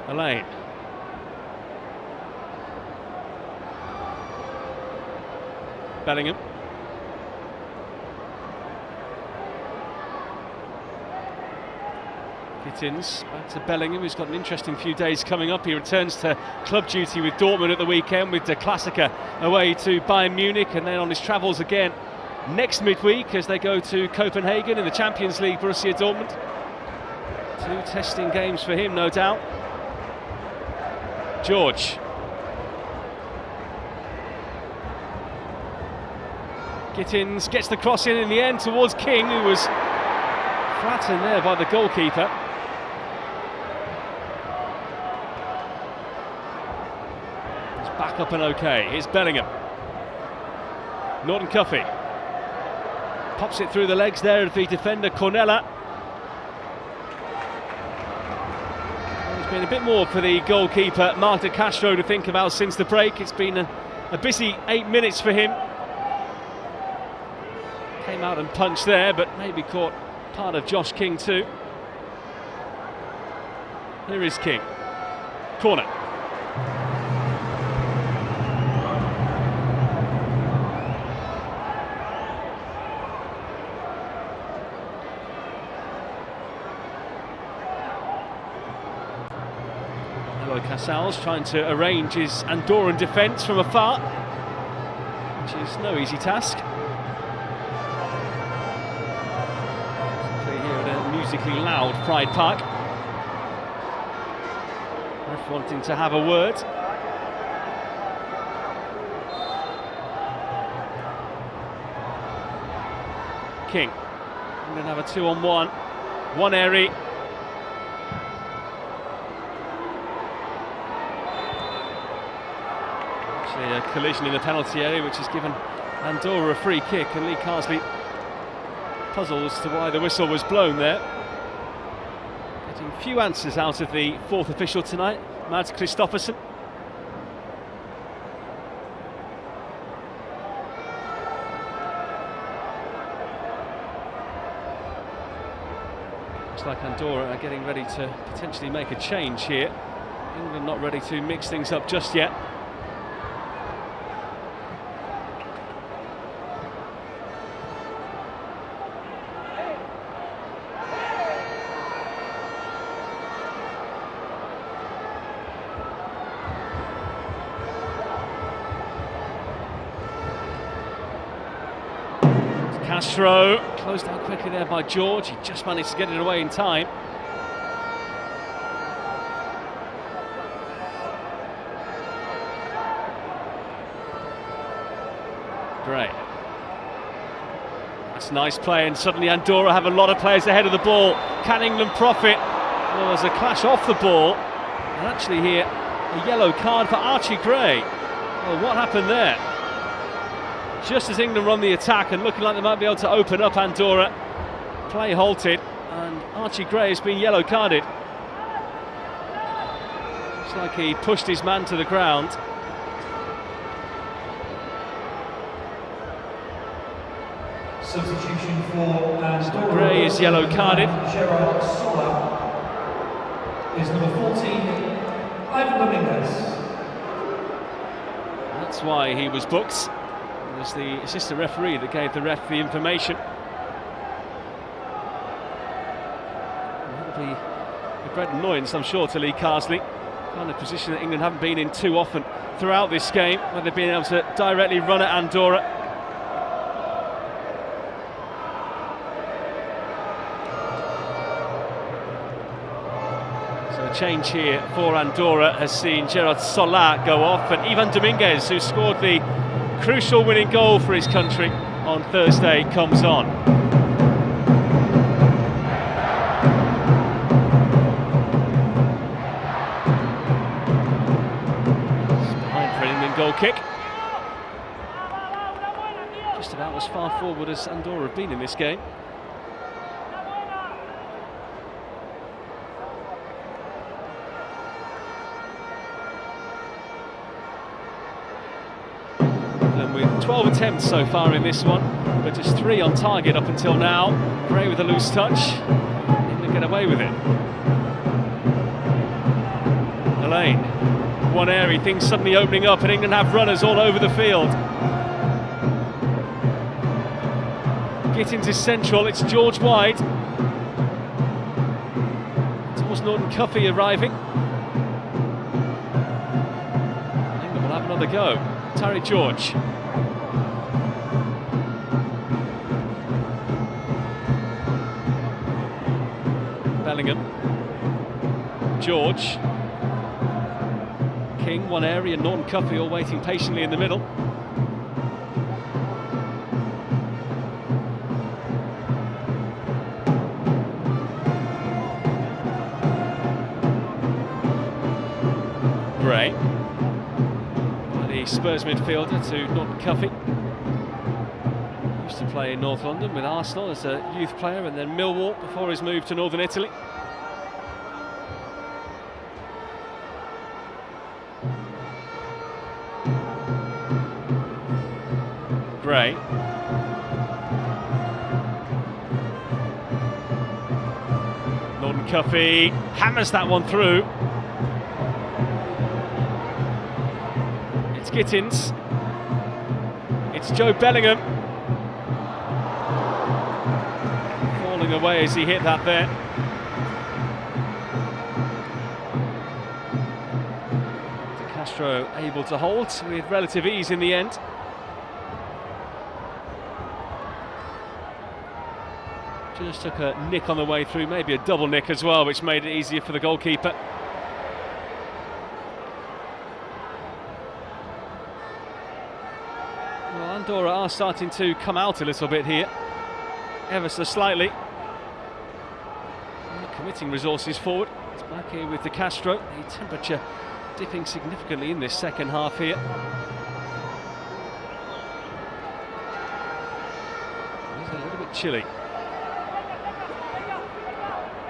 [SPEAKER 1] Elaine. Bellingham. Gittins back to Bellingham, who's got an interesting few days coming up. He returns to club duty with Dortmund at the weekend, with the Klassiker away to Bayern Munich, and then on his travels again next midweek as they go to Copenhagen in the Champions League. Borussia Dortmund. 2 testing games for him, no doubt. George. Gittins gets the cross in the end towards King, who was flattened there by the goalkeeper. He's back up and okay. Here's Bellingham. Norton Cuffy pops it through the legs there of the defender Cornella. There's been a bit more for the goalkeeper Marta Castro to think about since the break. It's been a busy 8 minutes for him. Came out and punched there, but maybe caught part of Josh King too. Here is King. Corner. So Casals trying to arrange his Andorran defence from afar, which is no easy task. Here at a musically loud Pride Park. Ref wanting to have a word. King. I'm going to have a 2-on-1. One area. Actually, a collision in the penalty area, which has given Andorra a free kick, and Lee Carsley puzzled as to why the whistle was blown there. Getting few answers out of the fourth official tonight, Mads Christoffersen. Looks like Andorra are getting ready to potentially make a change here. England not ready to mix things up just yet. Castro, closed out quickly there by George. He just managed to get it away in time. Great. That's nice play, and suddenly Andorra have a lot of players ahead of the ball. Can England profit? Well, there's a clash off the ball, and actually here a yellow card for Archie Gray. Well, what happened there? Just as England run the attack and looking like they might be able to open up Andorra, play halted and Archie Gray has been yellow carded. It's like he pushed his man to the ground.
[SPEAKER 2] Substitution for Andorra.
[SPEAKER 1] Gray is yellow carded.
[SPEAKER 2] Gerard Sola is number 14, Ivan Dominguez.
[SPEAKER 1] That's why he was booked. It was the assistant referee that gave the ref the information. That'll be a great annoyance, I'm sure, to Lee Carsley. Kind of position that England haven't been in too often throughout this game, where they've been able to directly run at Andorra. So a change here for Andorra has seen Gerard Sola go off, and Ivan Dominguez, who scored the crucial winning goal for his country on Thursday, comes on. It's behind for an England goal kick. Just about as far forward as Andorra have been in this game. With 12 attempts so far in this one, but just 3 on target up until now. Gray with a loose touch, England get away with it. Elaine, one area, things suddenly opening up, and England have runners all over the field. Get into central, it's George wide. Towards Norton Cuffy arriving. England will have another go. Terry George. Bellingham. George. King, one area, Norton Cuffy all waiting patiently in the middle. Gray. The Spurs midfielder to Norton Cuffy. Used to play in North London with Arsenal as a youth player, and then Millwall before his move to Northern Italy. Gray. Norton Cuffy hammers that one through. It's Gittins. It's Joe Bellingham. Falling away as he hit that there. Castro able to hold with relative ease in the end. Just took a nick on the way through, maybe a double nick as well, which made it easier for the goalkeeper. Well, Andorra are starting to come out a little bit here, ever so slightly. Committing resources forward. It's back here with De Castro. The temperature dipping significantly in this second half here. It's a little bit chilly.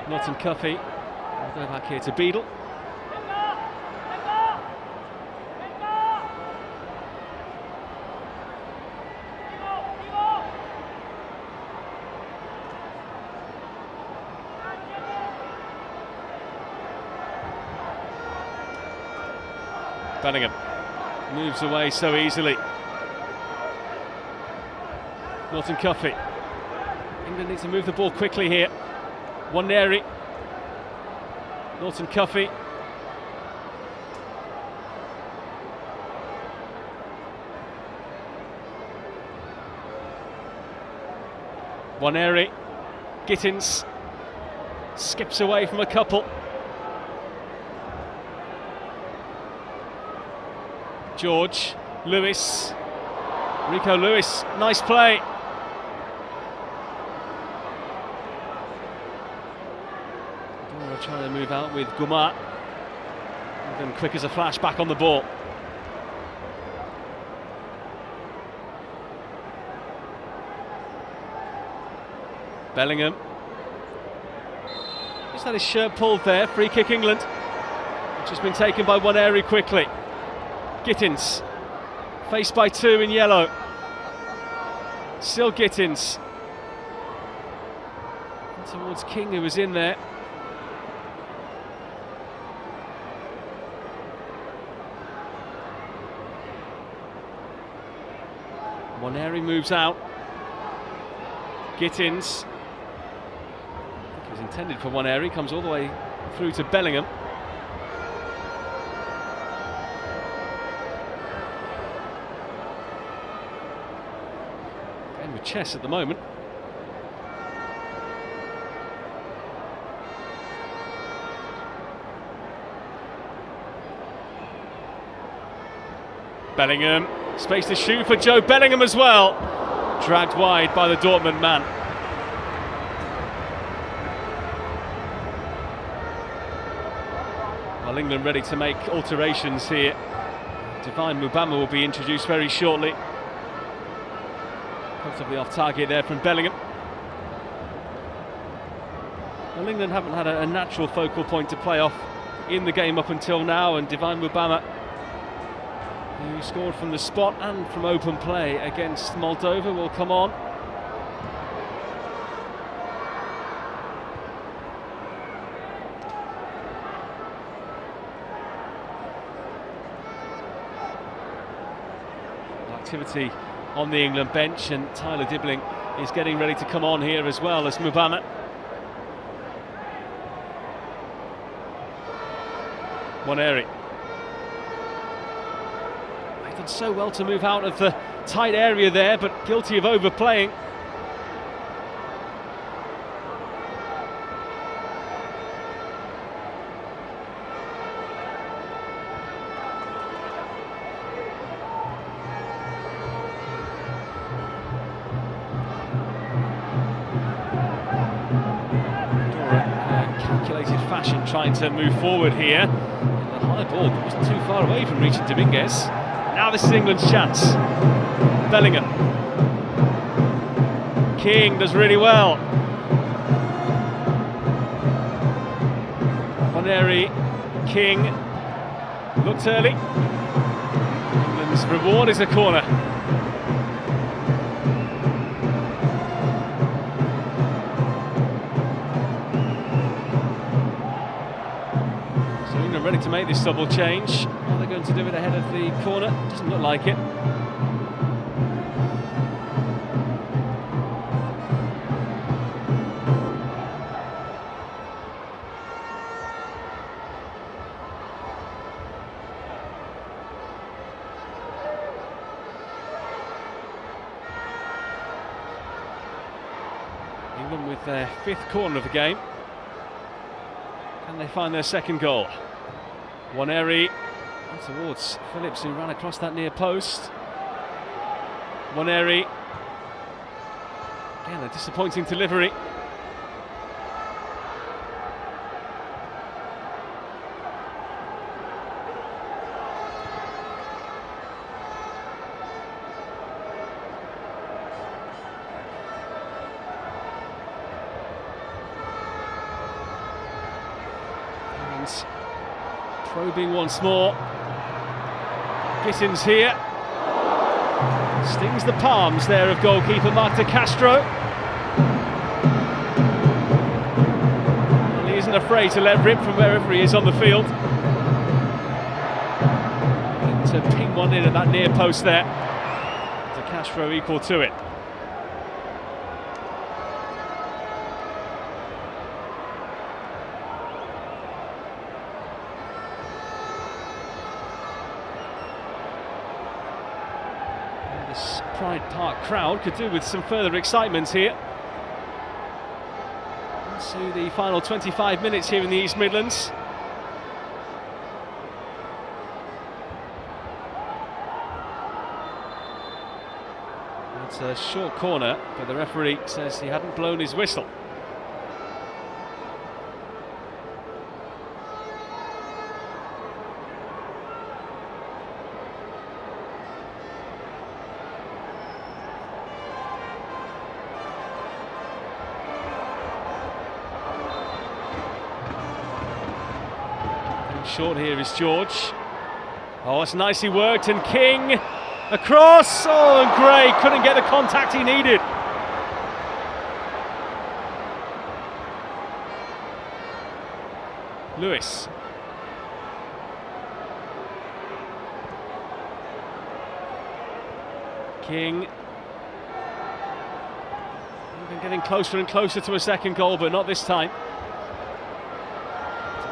[SPEAKER 1] Norton Cuffy. We'll go back here to Beadle. Bellingham moves away so easily. Norton Cuffy. England needs to move the ball quickly here. Waneri. Norton Cuffy. Waneri. Gittins skips away from a couple. George, Lewis, Rico Lewis, nice play. Andorra trying to move out with Gouma. And then quick as a flash back on the ball. Bellingham. Just had his shirt pulled there, free kick England. Which has been taken by Waneri quickly. Gittins, faced by two in yellow. Still Gittins. And towards King, who was in there. Waneri moves out. Gittins. I think it was intended for Waneri, comes all the way through to Bellingham. With chess at the moment. Bellingham, space to shoot for Joe Bellingham as well. Dragged wide by the Dortmund man. Well, England ready to make alterations here. Divine Mubama will be introduced very shortly. Comfortably off target there from Bellingham. Well, England haven't had a natural focal point to play off in the game up until now, and Divine Mubama, who scored from the spot and from open play against Moldova, will come on. Activity on the England bench, and Tyler Dibbling is getting ready to come on here as well as Mubama. Waneri. They've done so well to move out of the tight area there, but guilty of overplaying. Fashion trying to move forward here. The high ball wasn't too far away from reaching Dominguez. Now this is England's chance. Bellingham. King does really well. Waneri, King looked early. England's reward is a corner. Ready to make this double change. Are they going to do it ahead of the corner? Doesn't look like it. their 5th corner of the game. Can they find their 2nd goal? Waneri towards Phillips, who ran across that near post. Waneri, again a disappointing delivery. Probing once more. Gittins here. Stings the palms there of goalkeeper Marc de Castro. And he isn't afraid to let rip from wherever he is on the field. And to ping one in at that near post there. De Castro equal to it. This Pride Park crowd could do with some further excitement here. Into the final 25 minutes here in the East Midlands. It's a short corner, but the referee says he hadn't blown his whistle. Short here is George. Oh, it's nicely worked, and King across. Oh, and Gray couldn't get the contact he needed. Lewis. King. Even getting closer and closer to a 2nd goal, but not this time.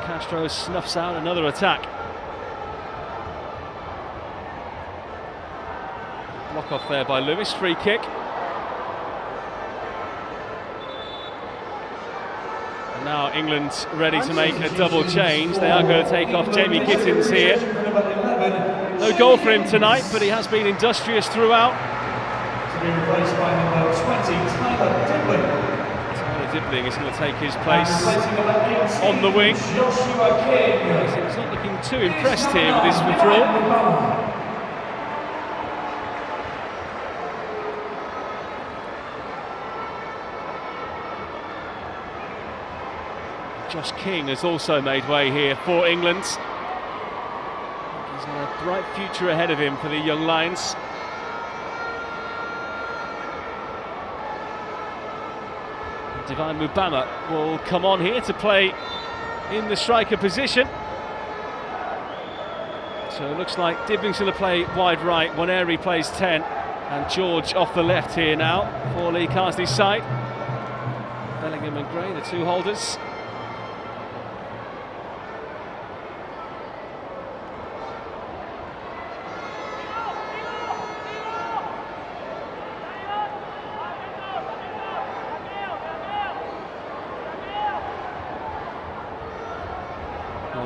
[SPEAKER 1] Castro snuffs out another attack. Block off there by Lewis, free kick. And now England ready to make a double change. They are going to take off Jamie Gittins here. No goal for him tonight, but he has been industrious throughout.
[SPEAKER 2] To be replaced by number 20, Tyler Dibley.
[SPEAKER 1] Dibbling is going to take his place on the wing. He's not looking too impressed here with his withdrawal. Josh King has also made way here for England. He's got a bright future ahead of him for the young Lions. Divine Mubama will come on here to play in the striker position. So it looks like Dibbling's going to play wide right, Waneri plays 10, and George off the left here now for Lee Carsley's side. Bellingham and Gray, the 2 holders.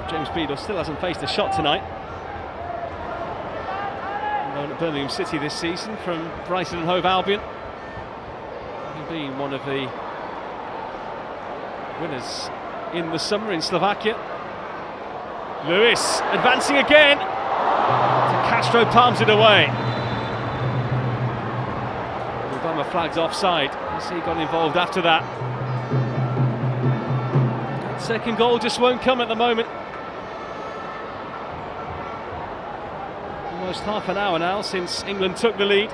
[SPEAKER 1] James Beadle still hasn't faced a shot tonight. Known at Birmingham City this season from Brighton and Hove Albion. Having been one of the winners in the summer in Slovakia. Lewis advancing again. Castro palms it away. Obama flagged offside as he got involved after that. That 2nd goal just won't come at the moment. Almost half an hour now since England took the lead.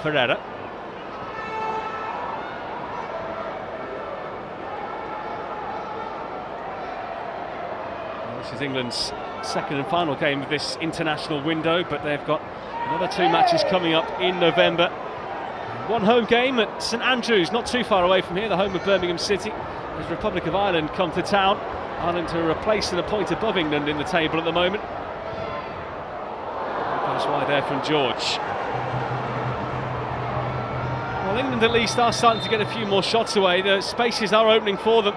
[SPEAKER 1] Ferreira. This is England's second and final game of this international window, but they've got another 2 matches coming up in November. One home game at St Andrews, not too far away from here, the home of Birmingham City, as the Republic of Ireland come to town. Ireland are a place and a point above England in the table at the moment. Pass wide there from George. Well, England at least are starting to get a few more shots away. The spaces are opening for them.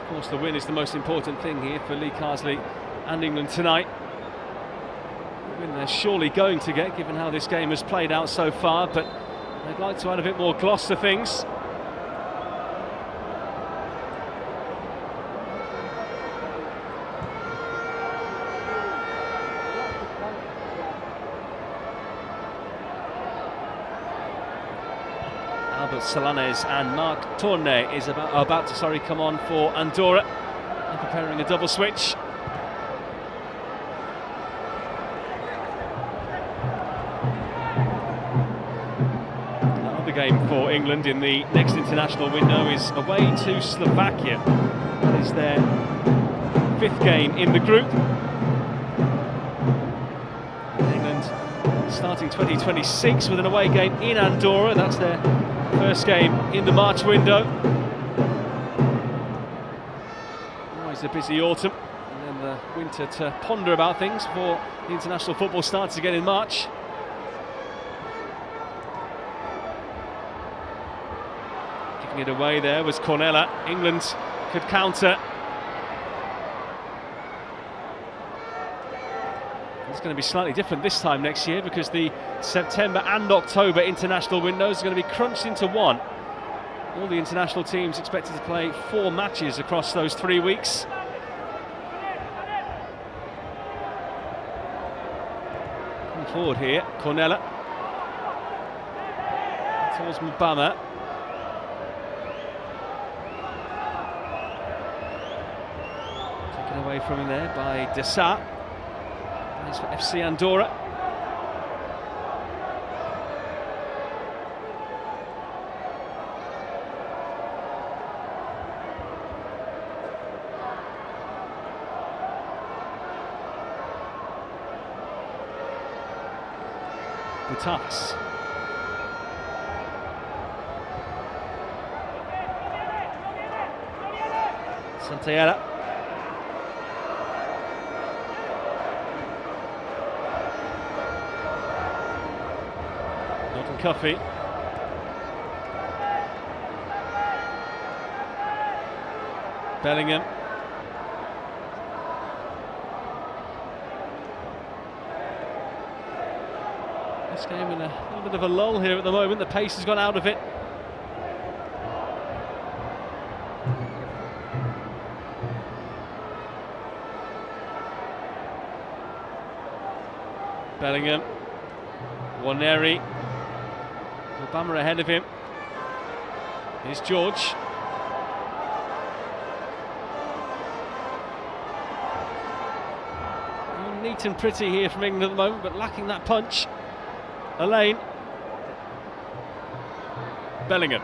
[SPEAKER 1] Of course, the win is the most important thing here for Lee Carsley and England tonight. The win they're surely going to get, given how this game has played out so far, but they'd like to add a bit more gloss to things. Solanes and Marc Tournay is about to come on for Andorra, and preparing a double switch. Another game for England in the next international window is away to Slovakia. That is their 5th game in the group. England starting 2026 with an away game in Andorra. That's their first game in the March window. Always a busy autumn, and then the winter to ponder about things before the international football starts again in March. Giving it away there was Cornella. England could counter. It's going to be slightly different this time next year, because the September and October international windows are going to be crunched into one. All the international teams expected to play 4 matches across those 3 weeks. Coming forward here, Cornella. Towards Mubama. Taken away from him there by Dessart. For FC Andorra. Butas. Santiago. Cuffy. Bellingham. This game in a little bit of a lull here at the moment. The pace has gone out of it. Bellingham. Waneri. Obama ahead of him. Here's George. Neat and pretty here from England at the moment, but lacking that punch. Elaine. Bellingham.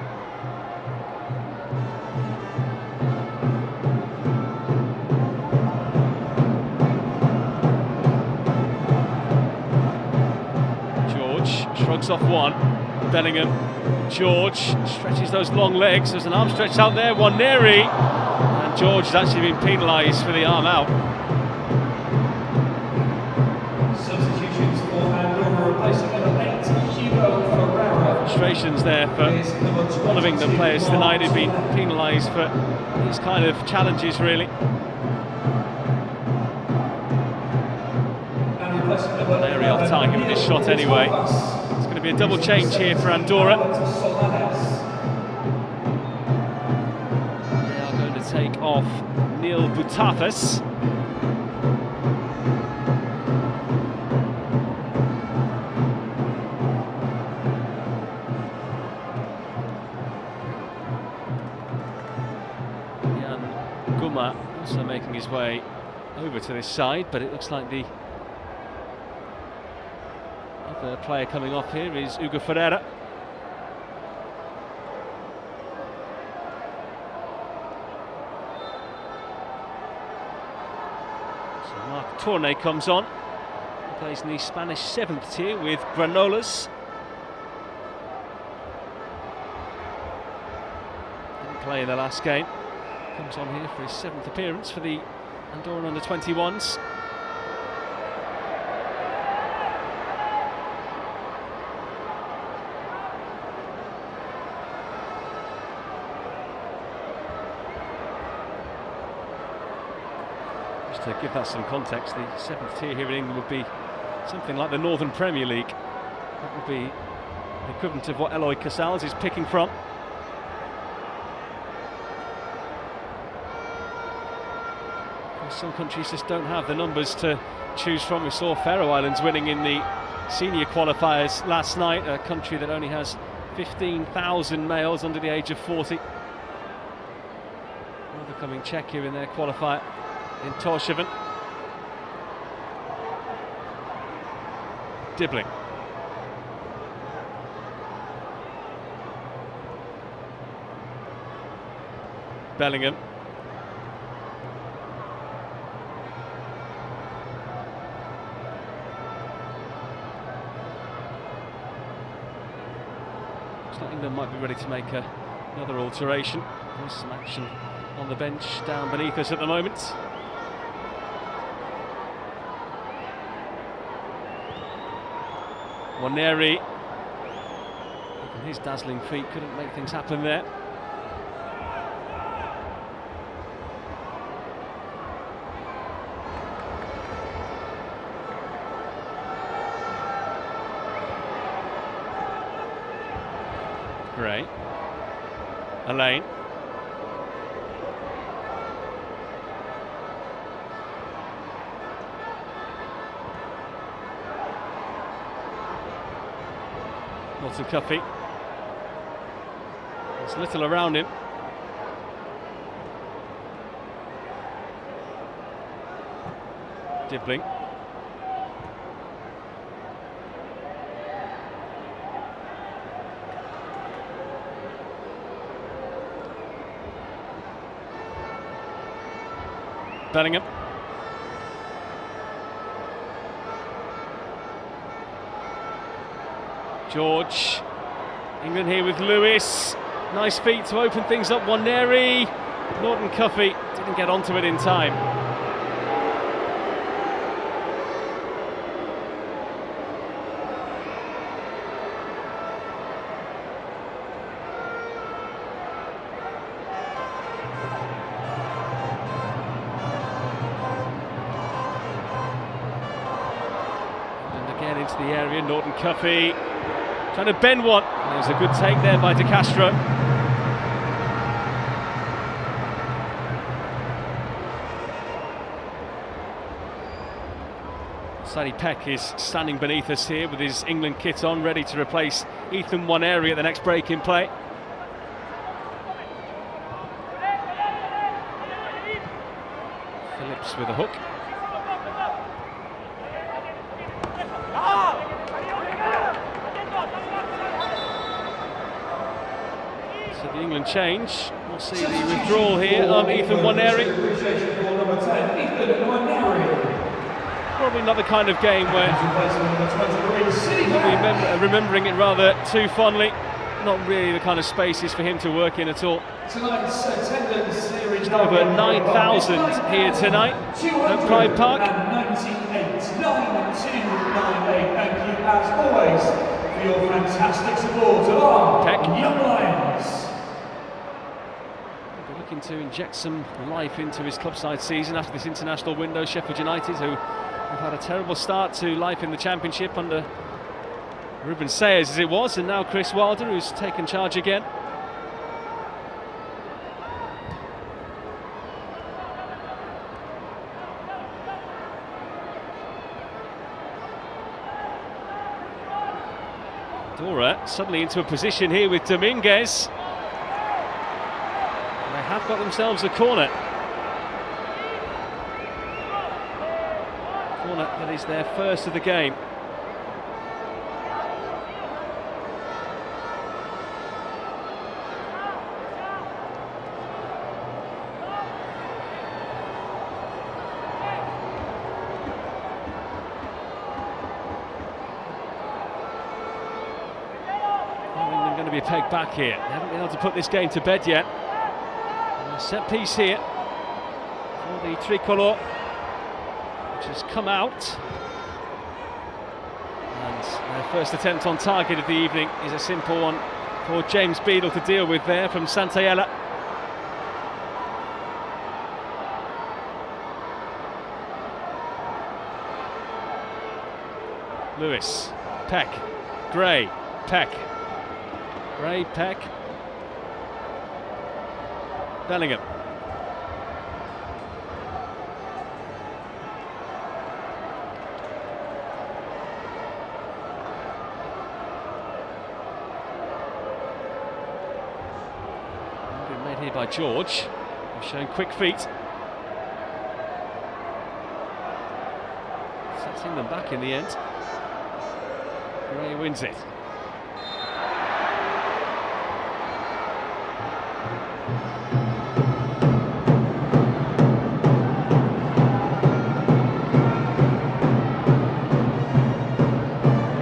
[SPEAKER 1] George shrugs off one. Bellingham, George stretches those long legs. There's an arm stretch out there. Waneri, and George has actually been penalised for the arm out.
[SPEAKER 2] Substitutions for Andorra, replacing number 8, Hugo Ferreira.
[SPEAKER 1] Frustrations there for one of England players tonight who've been penalised for these kind of challenges, really. Waneri off target with his shot anyway. Going to be a double change here for Andorra. They are going to take off Neil Butafas. Jan Guma also making his way over to this side, but it looks like the The player coming off here is Hugo Ferreira. So Marc Tournay comes on. He plays in the Spanish 7th tier with Granollers. Didn't play in the last game. Comes on here for his 7th appearance for the Andorra under-21s. Just to give that some context, the 7th tier here in England would be something like the Northern Premier League. That would be the equivalent of what Eloy Casals is picking from. Some countries just don't have the numbers to choose from. We saw Faroe Islands winning in the senior qualifiers last night, a country that only has 15,000 males under the age of 40. Overcoming Czechia in their qualifier in Torshavn. Dibbling. Bellingham. England might be ready to make another alteration. There's some action on the bench down beneath us at the moment. Waneri, even his dazzling feet couldn't make things happen there. Gray, Elaine, Norton Cuffy. There's little around him. Dibbling. Bellingham. George. England here with Lewis. Nice feet to open things up. Waneri. Norton Cuffy didn't get onto it in time. Into the area, Norton Cuffy trying to bend one. There's a good take there by De Castro. Sadie Peck is standing beneath us here with his England kit on, ready to replace Ethan Waneri at the next break in play. Phillips with a hook. So the England change. We'll see the withdrawal here of Ethan Waneri. Probably not the kind of game where remembering it rather too fondly. Not really the kind of spaces for him to work in at all. Just over 9,000 here tonight at Pride Park.
[SPEAKER 2] Thank you as always for your fantastic support of our Young Lions.
[SPEAKER 1] Looking to inject some life into his club side season after this international window. Sheffield United, who have had a terrible start to life in the Championship under Ruben Sayers as it was, and now Chris Wilder, who's taken charge again. Andorra suddenly into a position here with Dominguez. And they have got themselves a corner. Corner that is their first of the game. going to be pegged back here. They haven't been able to put this game to bed yet. And a set piece here for the tricolour, which has come out. And their first attempt on target of the evening is a simple one for James Beadle to deal with there from Santayella. Lewis, Peck, Gray, Peck, Gray, Peck, Bellingham. Been made here by George, who's showing quick feet. Setting them back in the end. Gray wins it.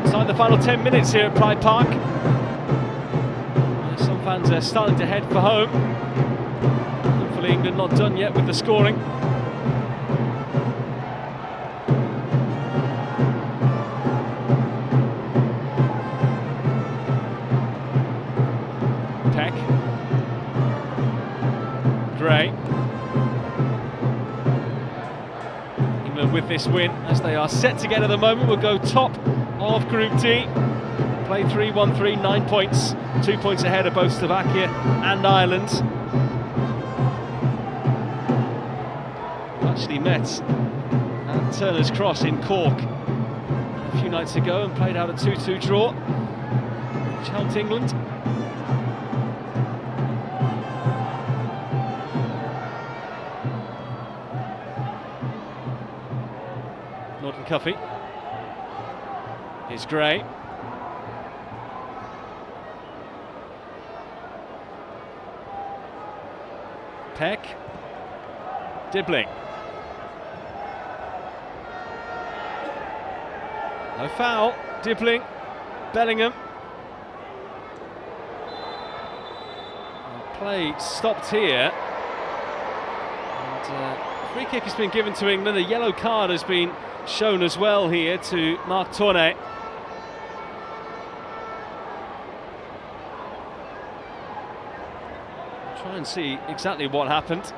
[SPEAKER 1] Inside the final 10 minutes here at Pride Park. Some fans are starting to head for home. Hopefully England not done yet with the scoring. Peck, Gray. England with this win, as they are set to get at the moment, will go top of Group D. Play 3-1-3, 9 points, 2 points ahead of both Slovakia and Ireland. We actually met at Turner's Cross in Cork a few nights ago and played out a 2-2 draw, which helped England. Norton Cuffy. Here's Gray. Peck. Dibbling. No foul. Dibbling. Bellingham. Play stopped here. And free kick has been given to England. A yellow card has been shown as well here to Mark Tournay. Try and see exactly what happened.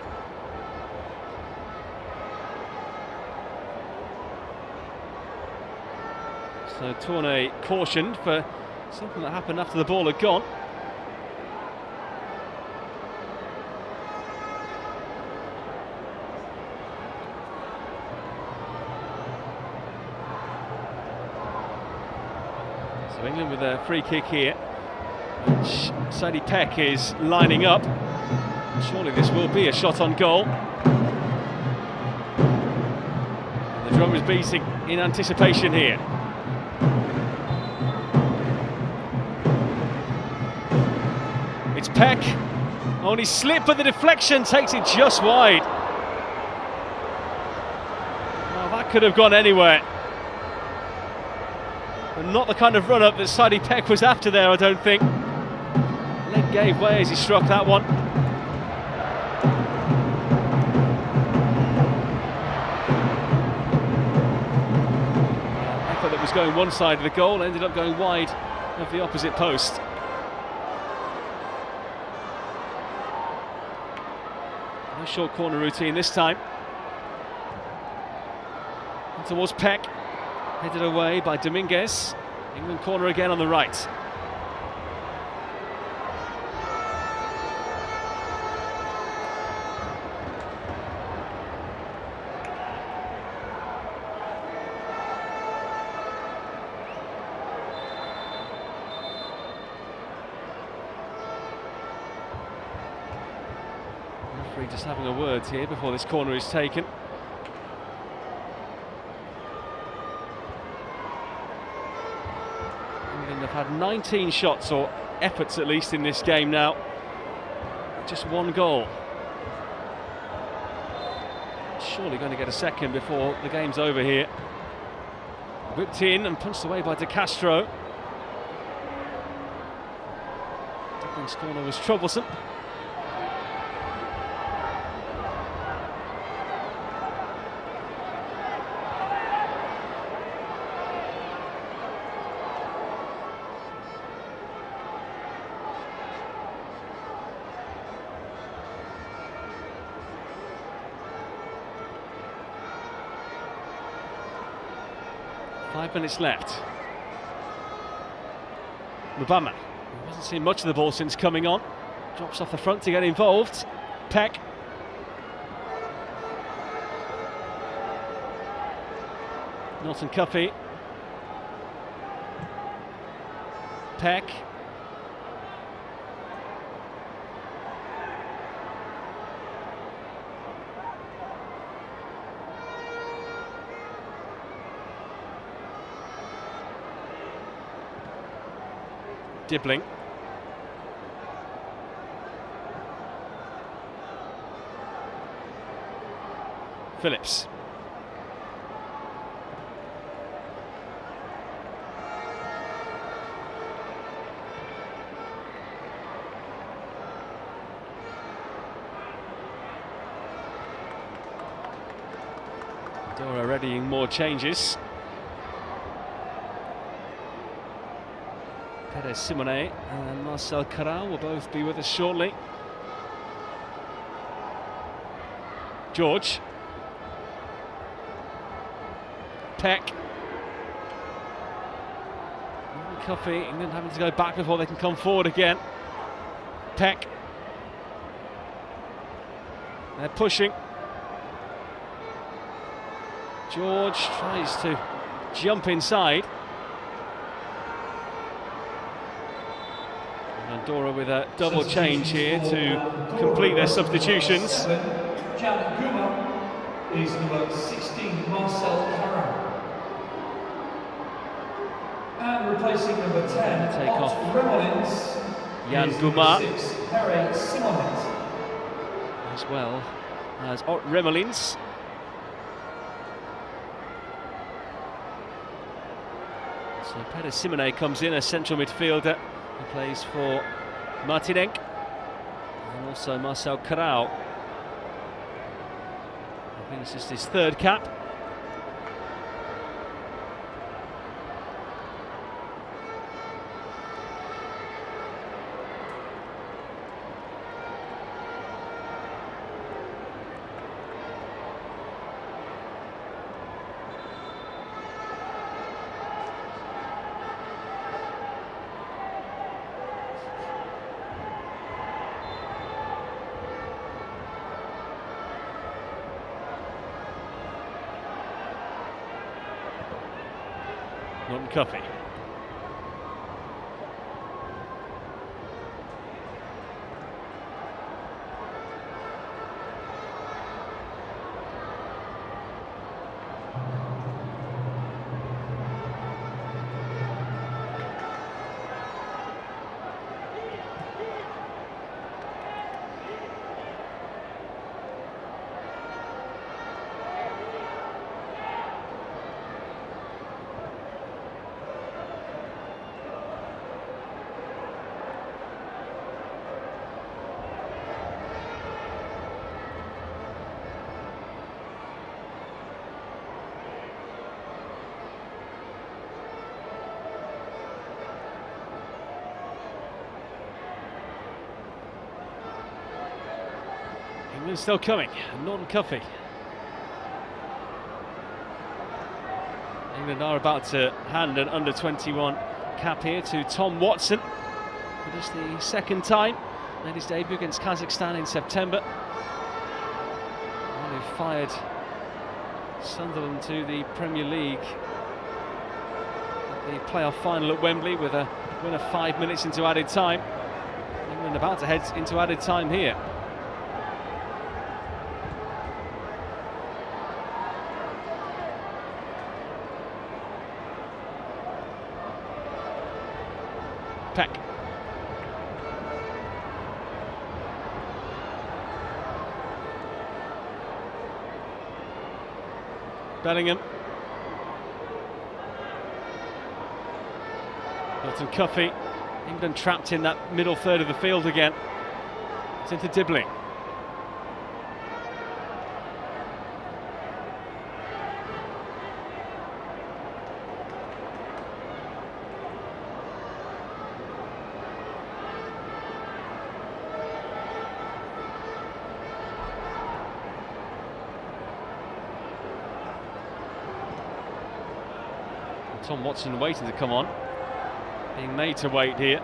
[SPEAKER 1] So Tournay cautioned for something that happened after the ball had gone. So England with a free kick here, which Sadie Peck is lining up. Surely this will be a shot on goal. And the drum is beating in anticipation here. It's Peck. Only slip, but the deflection takes it just wide. Well, that could have gone anywhere. But not the kind of run-up that Sadie Peck was after there, I don't think. Leg gave way as he struck that one. Effort that was going one side of the goal ended up going wide of the opposite post. No short corner routine this time. And towards Peck, headed away by Dominguez. England corner again on the right. Referee just having a word here before this corner is taken. England have had 19 shots, or efforts at least, in this game now. Just one goal. Surely going to get a second before the game's over here. Whipped in and punched away by De Castro. Dublin's corner was troublesome. Five minutes left. Mubama, who hasn't seen much of the ball since coming on, drops off the front to get involved. Peck. Norton Cuffy. Peck. Dibbling. Phillips. Andorra readying more changes. Simone and Marcel Corral will both be with us shortly. George. Peck. Cuffy, England having to go back before they can come forward again. Peck. They're pushing. George tries to jump inside. Andorra with a double change here to complete their substitutions.
[SPEAKER 2] Is number 16, Marcel Corral. And replacing number 10,
[SPEAKER 1] take off
[SPEAKER 2] Remolins,
[SPEAKER 1] Jan Guma,
[SPEAKER 2] 6, Perry Simonet.
[SPEAKER 1] as well as Remolins. So Pere Simone comes in, a central midfielder who plays for Martinenc, and also Marcel Corral. I think this is his third cap. Norton Cuffy. England still coming, Norton Cuffy. England are about to hand an under-21 cap here to Tom Watson for just the second time. Made his debut against Kazakhstan in September. And he fired Sunderland to the Premier League at the playoff final at Wembley with a winner 5 minutes into added time. England about to head into added time here. Peck. Bellingham. Norton Cuffy. England trapped in that middle third of the field again. It's into Dibbling. Tom Watson waiting to come on, being made to wait here.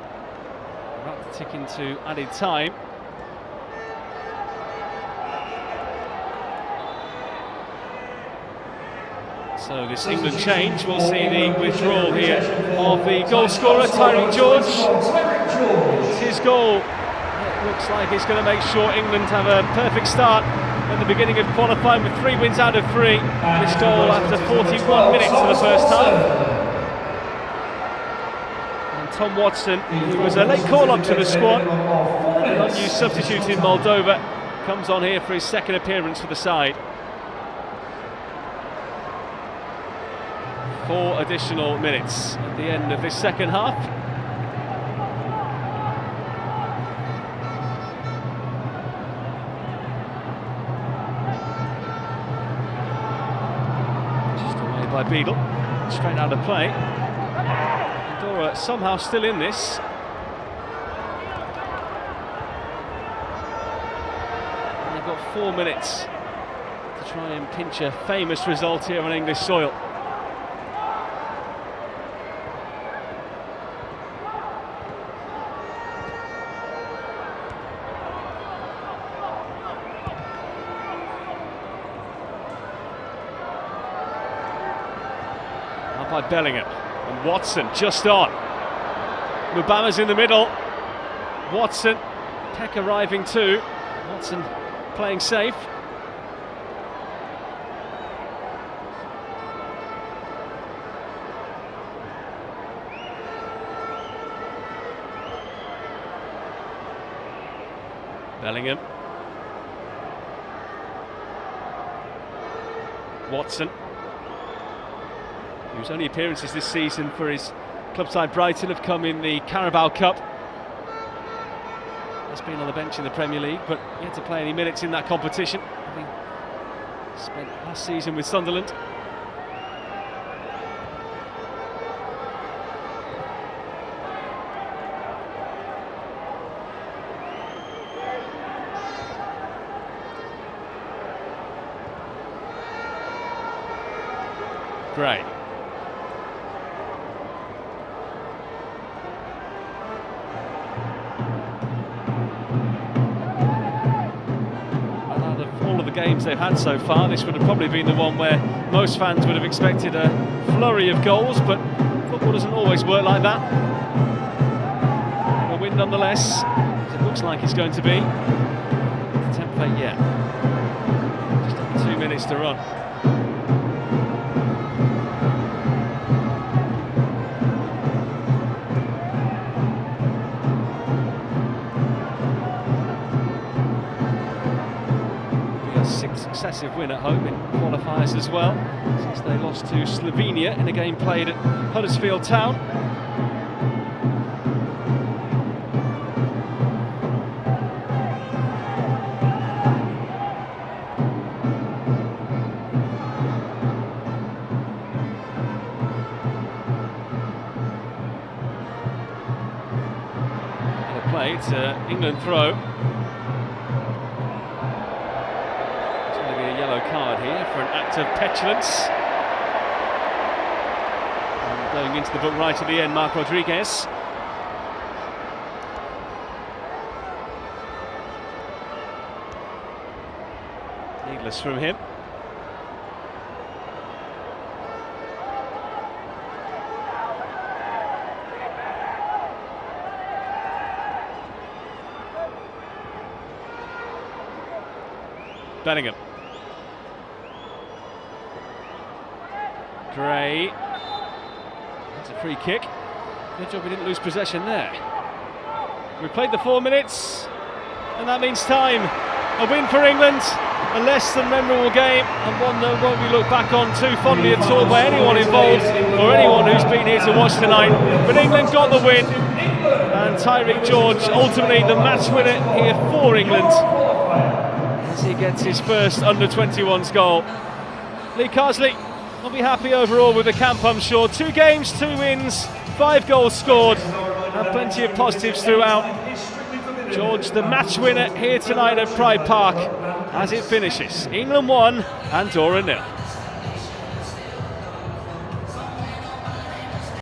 [SPEAKER 1] About to tick into added time. So this England change, we'll see the withdrawal here of the goal scorer, Tyreek George. It's his goal. It looks like it's going to make sure England have a perfect start at the beginning of qualifying with 3 wins out of 3. This goal after 41 minutes of the first half. And Tom Watson, who was a late call-up to the squad, an unused substitute in Moldova, comes on here for his second appearance for the side. 4 additional minutes at the end of this second half. By Beadle, straight out of play. Andorra somehow still in this. And they've got 4 minutes to try and pinch a famous result here on English soil. By Bellingham, and Watson just on. Mubama's in the middle. Watson, Peck arriving too. Watson playing safe. Bellingham. Watson, whose only appearances this season for his club side Brighton have come in the Carabao Cup. He's been on the bench in the Premier League, but yet to play any minutes in that competition, having spent last season with Sunderland. Gray. Games they've had so far, this would have probably been the one where most fans would have expected a flurry of goals, but football doesn't always work like that. A win nonetheless, as it looks like it's going to be. Tempo yet. Just under 2 minutes to run. Successive win at home in qualifiers as well, since they lost to Slovenia in a game played at Huddersfield Town. And a play to England throw. Card here for an act of petulance. And going into the book right at the end, Mark Rodriguez. Needless from him. Bellingham. Gray. That's a free kick. Good job we didn't lose possession there. We played the 4 minutes, and that means time. A win for England, a less than memorable game, and one that won't be looked back on too fondly at all by anyone involved or anyone who's been here to watch tonight. But England got the win. And Tyreek George, ultimately the match winner here for England, as he gets his first under-21s goal. Lee Carsley will be happy overall with the camp, I'm sure. 2 games, 2 wins, 5 goals scored, and plenty of positives throughout. George, the match winner here tonight at Pride Park, as it finishes. England 1, Andorra 0.